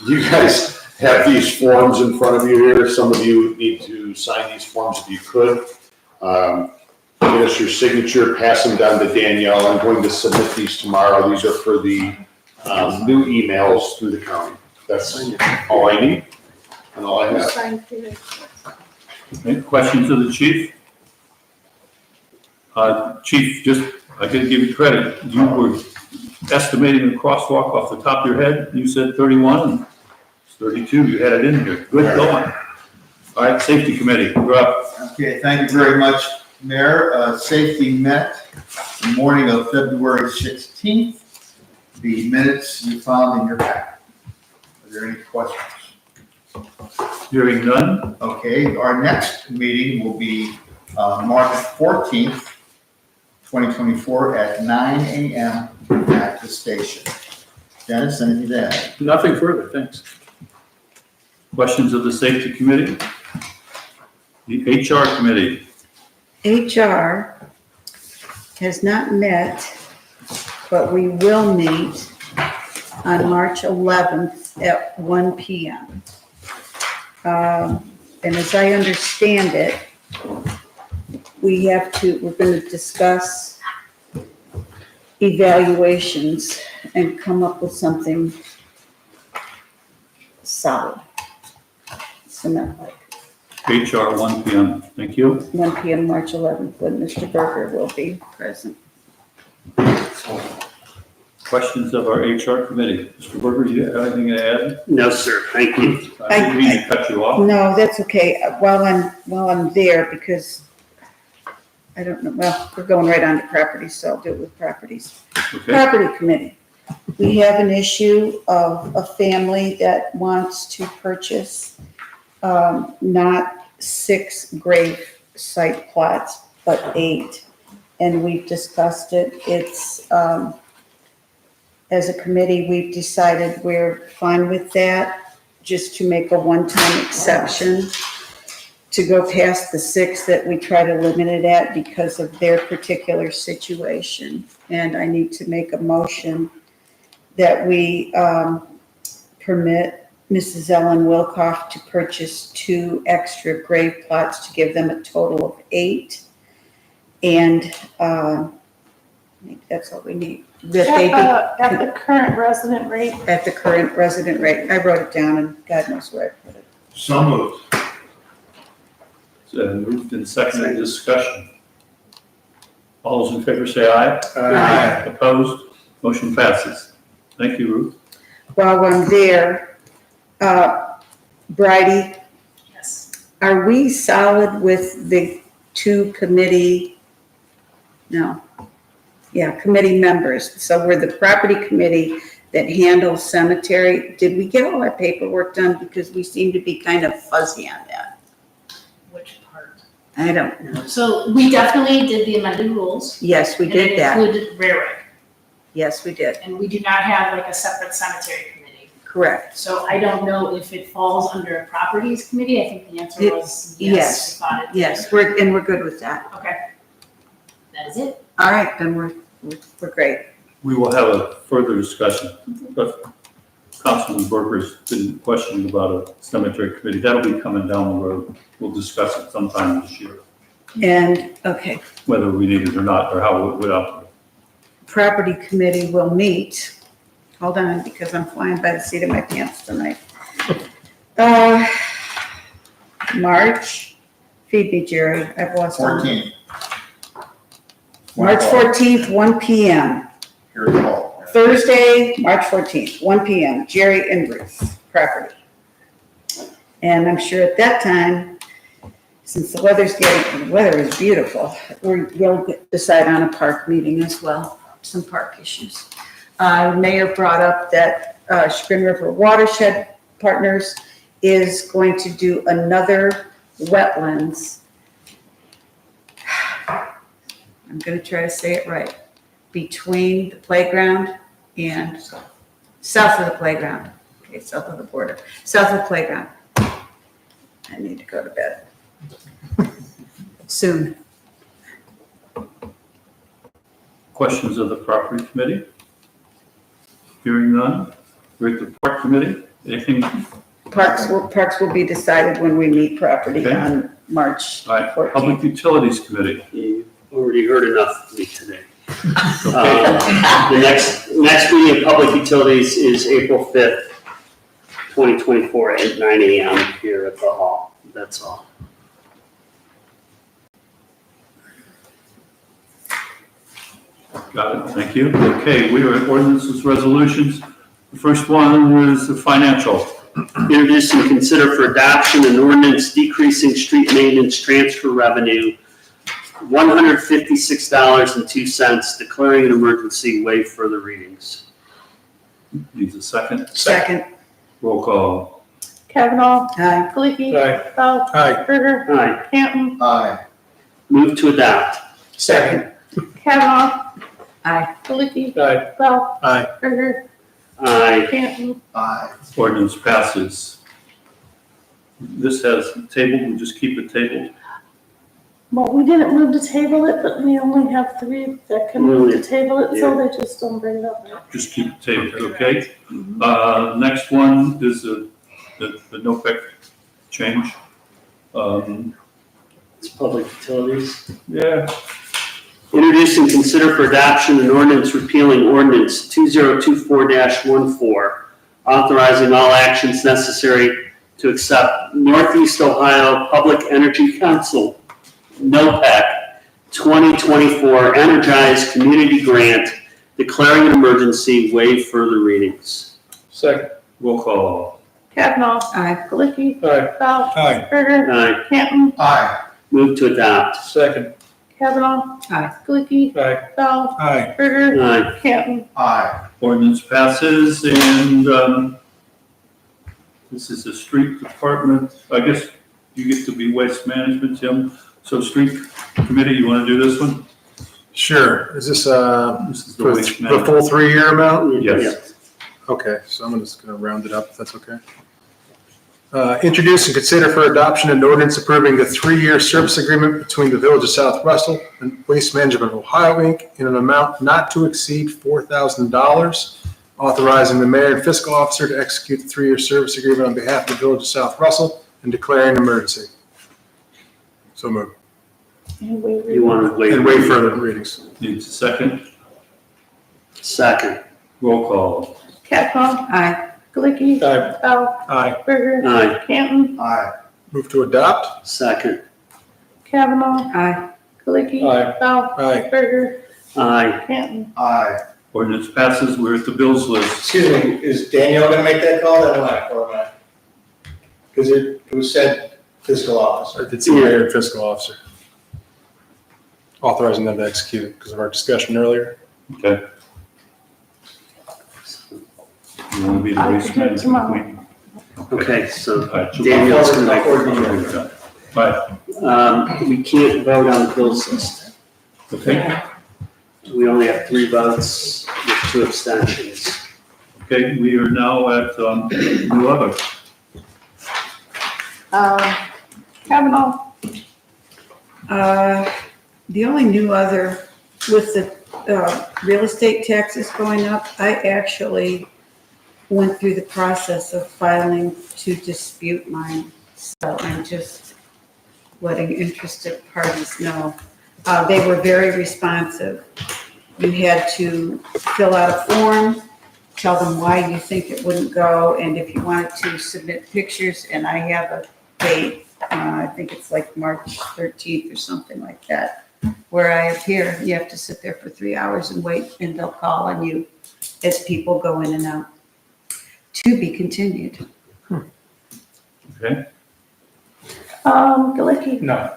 H: You guys have these forms in front of you here. Some of you need to sign these forms if you could. Give us your signature, pass them down to Danielle. I'm going to submit these tomorrow. These are for the new emails through the county. That's all I need and all I have.
A: Any questions of the chief? Chief, I gotta give you credit. You were estimating the crosswalk off the top of your head. You said 31, and it's 32. You had it in here. Good going. All right, safety committee, you're up.
G: Okay, thank you very much, Mayor. Safety met the morning of February 16th. The minutes you found in your packet. Are there any questions?
A: Hearing none.
G: Okay, our next meeting will be March 14th, 2024 at 9 a.m. at the station. Dennis, anything to add?
I: Nothing further, thanks.
A: Questions of the safety committee? The HR committee.
C: HR has not met, but we will meet on March 11th at 1 PM. And as I understand it, we're going to discuss evaluations and come up with something solid. Cement-like.
A: HR 1 PM. Thank you.
C: 1 PM, March 11th, when Mr. Berger will be present.
A: Questions of our HR committee? Mr. Berger, do you have anything to add?
D: No, sir, thank you.
A: I didn't mean to cut you off.
C: No, that's okay, while I'm there, because I don't know, well, we're going right on to properties, so I'll do it with properties.
A: Okay.
C: Property committee. We have an issue of a family that wants to purchase, not 6 grave site plots, but 8. And we've discussed it. It's, as a committee, we've decided we're fine with that, just to make a one-time exception to go past the 6 that we try to limit it at because of their particular situation. And I need to make a motion that we permit Mrs. Ellen Wilcoff to purchase 2 extra grave plots to give them a total of 8. And I think that's all we need. That they be
L: At the current resident rate.
C: at the current resident rate. I wrote it down and God knows where I put it.
G: So moved.
A: Moved and seconded, discussion. All those in favor say aye.
C: Aye.
A: Opposed? Motion passes. Thank you, Ruth.
C: While I'm there, Bridie,
K: Yes.
C: are we solid with the 2 committee? No. Yeah, committee members. So we're the property committee that handles cemetery. Did we get all our paperwork done? Because we seem to be kind of fuzzy on that.
K: Which part?
C: I don't know.
K: So we definitely did the amended rules.
C: Yes, we did that.
K: And it included RARIC,
C: Yes, we did.
K: and we do not have like a separate cemetery committee.
C: Correct.
K: So I don't know if it falls under a properties committee. I think the answer
C: It-
K: was
C: yes.
K: yes. We thought it did.
C: Yes, we're good with that.
K: Okay. That is it.
C: All right, then we're great.
A: We will have a further discussion, but Councilman Berger's been questioning about a cemetery committee. That'll be coming down the road. We'll discuss it sometime this year,
C: And, okay,
A: whether we need it or not, or how it would operate.
C: property committee will meet. Hold on, because I'm flying by the seat of my pants tonight. March, feed me, Jerry, I've lost.
G: 14.
C: March 14th, 1 PM.
G: Here we go.
C: Thursday, March 14th, 1 PM, Jerry and Ruth, property. And I'm sure at that time, since the weather is beautiful, we'll decide on a park meeting as well, some park issues. Mayor brought up that Chagrin River Watershed Partners is going to do another wetlands. I'm gonna try to say it right, between the playground and south of the playground. Okay, south of the border, south of the playground. I need to go to bed. Soon.
A: Questions of the property committee? Hearing none. We're at the park committee. Anything?
C: Parks will be decided when we meet property
A: Okay.
C: on March
A: All right,
C: 14th.
A: Public Utilities Committee.
D: You've already heard enough of me today.
A: Okay.
D: The next meeting of Public Utilities is April 5th, 2024 at 9 AM here at the hall. That's all.
A: Got it, thank you. Okay, we are at ordinances, resolutions. The first one is the financial.
D: Introduce and consider for adoption an ordinance decreasing street maintenance transfer revenue $156.02, declaring an emergency, waive further readings.
A: Needs a second.
C: Second.
A: Roll call.
L: Kavanaugh.
C: Aye.
L: Caliki.
F: Aye.
L: Bell.
J: Aye.
L: Berger.
D: Aye.
L: Canton.
G: Aye.
D: Move to adopt.
F: Second.
L: Kavanaugh.
C: Aye.
L: Caliki.
F: Aye.
L: Bell.
J: Aye.
L: Berger.
D: Aye.
L: Canton.
G: Aye.
A: Ordinance passes. This has tabled, we'll just keep it tabled.
L: Well, we didn't move to table it, but we only have 3 that can move to table it, so they just don't bring it up.
A: Just keep it tabled, okay? Next one is the NOPEC change.
D: It's public utilities.
A: Yeah,
D: Introduce and consider for adoption an ordinance repealing ordinance 2024-14, authorizing all actions necessary to accept Northeast Ohio Public Energy Council, NOPEC, 2024 Energize Community Grant, declaring an emergency, waive further readings.
I: Second.
A: roll call.
L: Kavanaugh.
C: Aye.
L: Galicki.
I: Aye.
L: Bell.
J: Aye.
L: Berger.
D: Aye.
L: Canton.
G: Aye.
D: Move to adopt.
I: Second.
L: Kavanaugh.
C: Aye.
L: Galicki.
I: Aye.
L: Bell.
J: Aye.
L: Berger.
D: Aye.
L: Canton.
G: Aye.
A: Ordinance passes, and this is the street department. I guess you get to be waste management, Tim. So street committee, you want to do this one?
J: Sure. Is this,
A: This is the
J: for
A: waste
J: the
A: management.
J: full 3-year amount?
A: Yes.
J: Okay, so I'm just gonna round it up, if that's okay. Introduce and consider for adoption an ordinance approving the 3-year service agreement between the Village of South Russell and Waste Management Ohio, Inc. in an amount not to exceed $4,000, authorizing the mayor and fiscal officer to execute the 3-year service agreement on behalf of the Village of South Russell and declaring an emergency. So moved.
L: And waive
D: You want to waive?
J: And waive further readings.
A: Needs a second.
D: Second.
A: Roll call.
L: Kavanaugh.
C: Aye.
L: Galicki.
I: Aye.
L: Bell.
J: Aye.
L: Berger.
D: Aye.
L: Canton.
G: Aye.
J: Move to adopt?
D: Second.
L: Kavanaugh.
C: Aye.
L: Galicki.
I: Aye.
L: Bell.
J: Aye.
L: Berger.
D: Aye.
L: Canton.
G: Aye.
A: Ordinance passes. We're at the bills list.
N: Excuse me, is Danielle gonna make that call, then what, or am I? Because it was said fiscal officer.
J: It's the mayor and fiscal officer. Authorizing them to execute it because of our discussion earlier.
A: Okay. You want to be the
L: I
A: waste
L: could do it
A: management
L: tomorrow.
A: queen?
D: Okay, so
A: All right, so
D: Daniel's
N: I'll
D: gonna
N: coordinate
D: make.
A: Right,
D: We can't vote on the bills list.
A: okay,
D: We only have 3 votes with 2 abstentions.
A: okay, we are now at, new other.
L: Kavanaugh.
C: The only new other, with the real estate taxes going up, I actually went through the process of filing to dispute mine. So I'm just letting interested parties know. They were very responsive. You had to fill out a form, tell them why you think it wouldn't go, and if you wanted to submit pictures, and I have a date, I think it's like March 13th or something like that, where I appear. You have to sit there for 3 hours and wait, and they'll call on you as people go in and out. To be continued.
A: Okay,
L: Galicki.
I: No.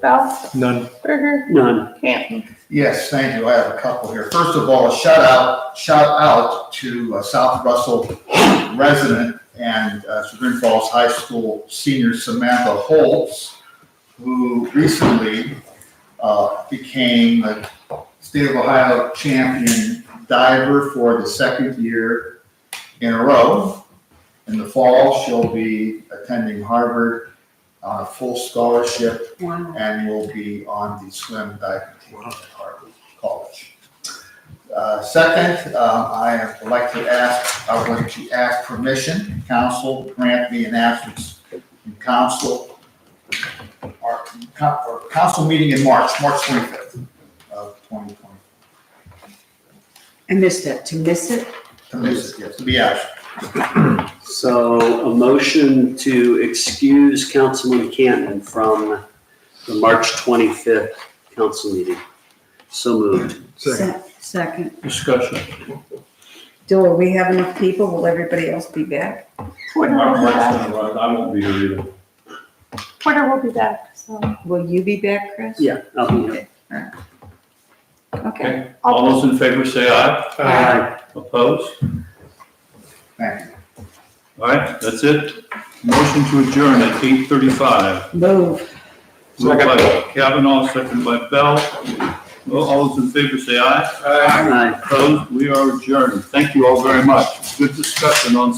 L: Bell.
J: None.
L: Berger.
D: None.
L: Canton.
G: Yes, thank you. I have a couple here. First of all, a shout out to South Russell resident and Chagrin Falls High School senior Samantha Holtz, who recently became a State of Ohio champion diver for the 2nd year in a row. In the fall, she'll be attending Harvard on a full scholarship
C: Wow.
G: and will be on the swim diving team at Harvard College. Second, I would like to ask permission, council, to grant me an absence in council, or council meeting in March 25th of 2020.
C: I missed it. To miss it?
G: To miss it, yes, to be absent.
D: So a motion to excuse Councilman Canton from the March 25th council meeting. So moved.
C: Second.
A: discussion.
C: Do we have enough people? Will everybody else be back?
L: Porter will be back.
A: I won't be here either.
L: Porter will be back, so.
C: Will you be back, Chris?
D: Yeah, I'll be here.
C: Okay.
A: Okay, all those in favor say aye.
D: Aye.
A: Opposed?
G: Thank you.
A: All right, that's it. Motion to adjourn at 8:35.
C: Move.
A: Moved by Kavanaugh, second by Bell. Well, all those in favor say aye.
D: Aye.
A: Opposed? We are adjourned. Thank you all very much. Good discussion on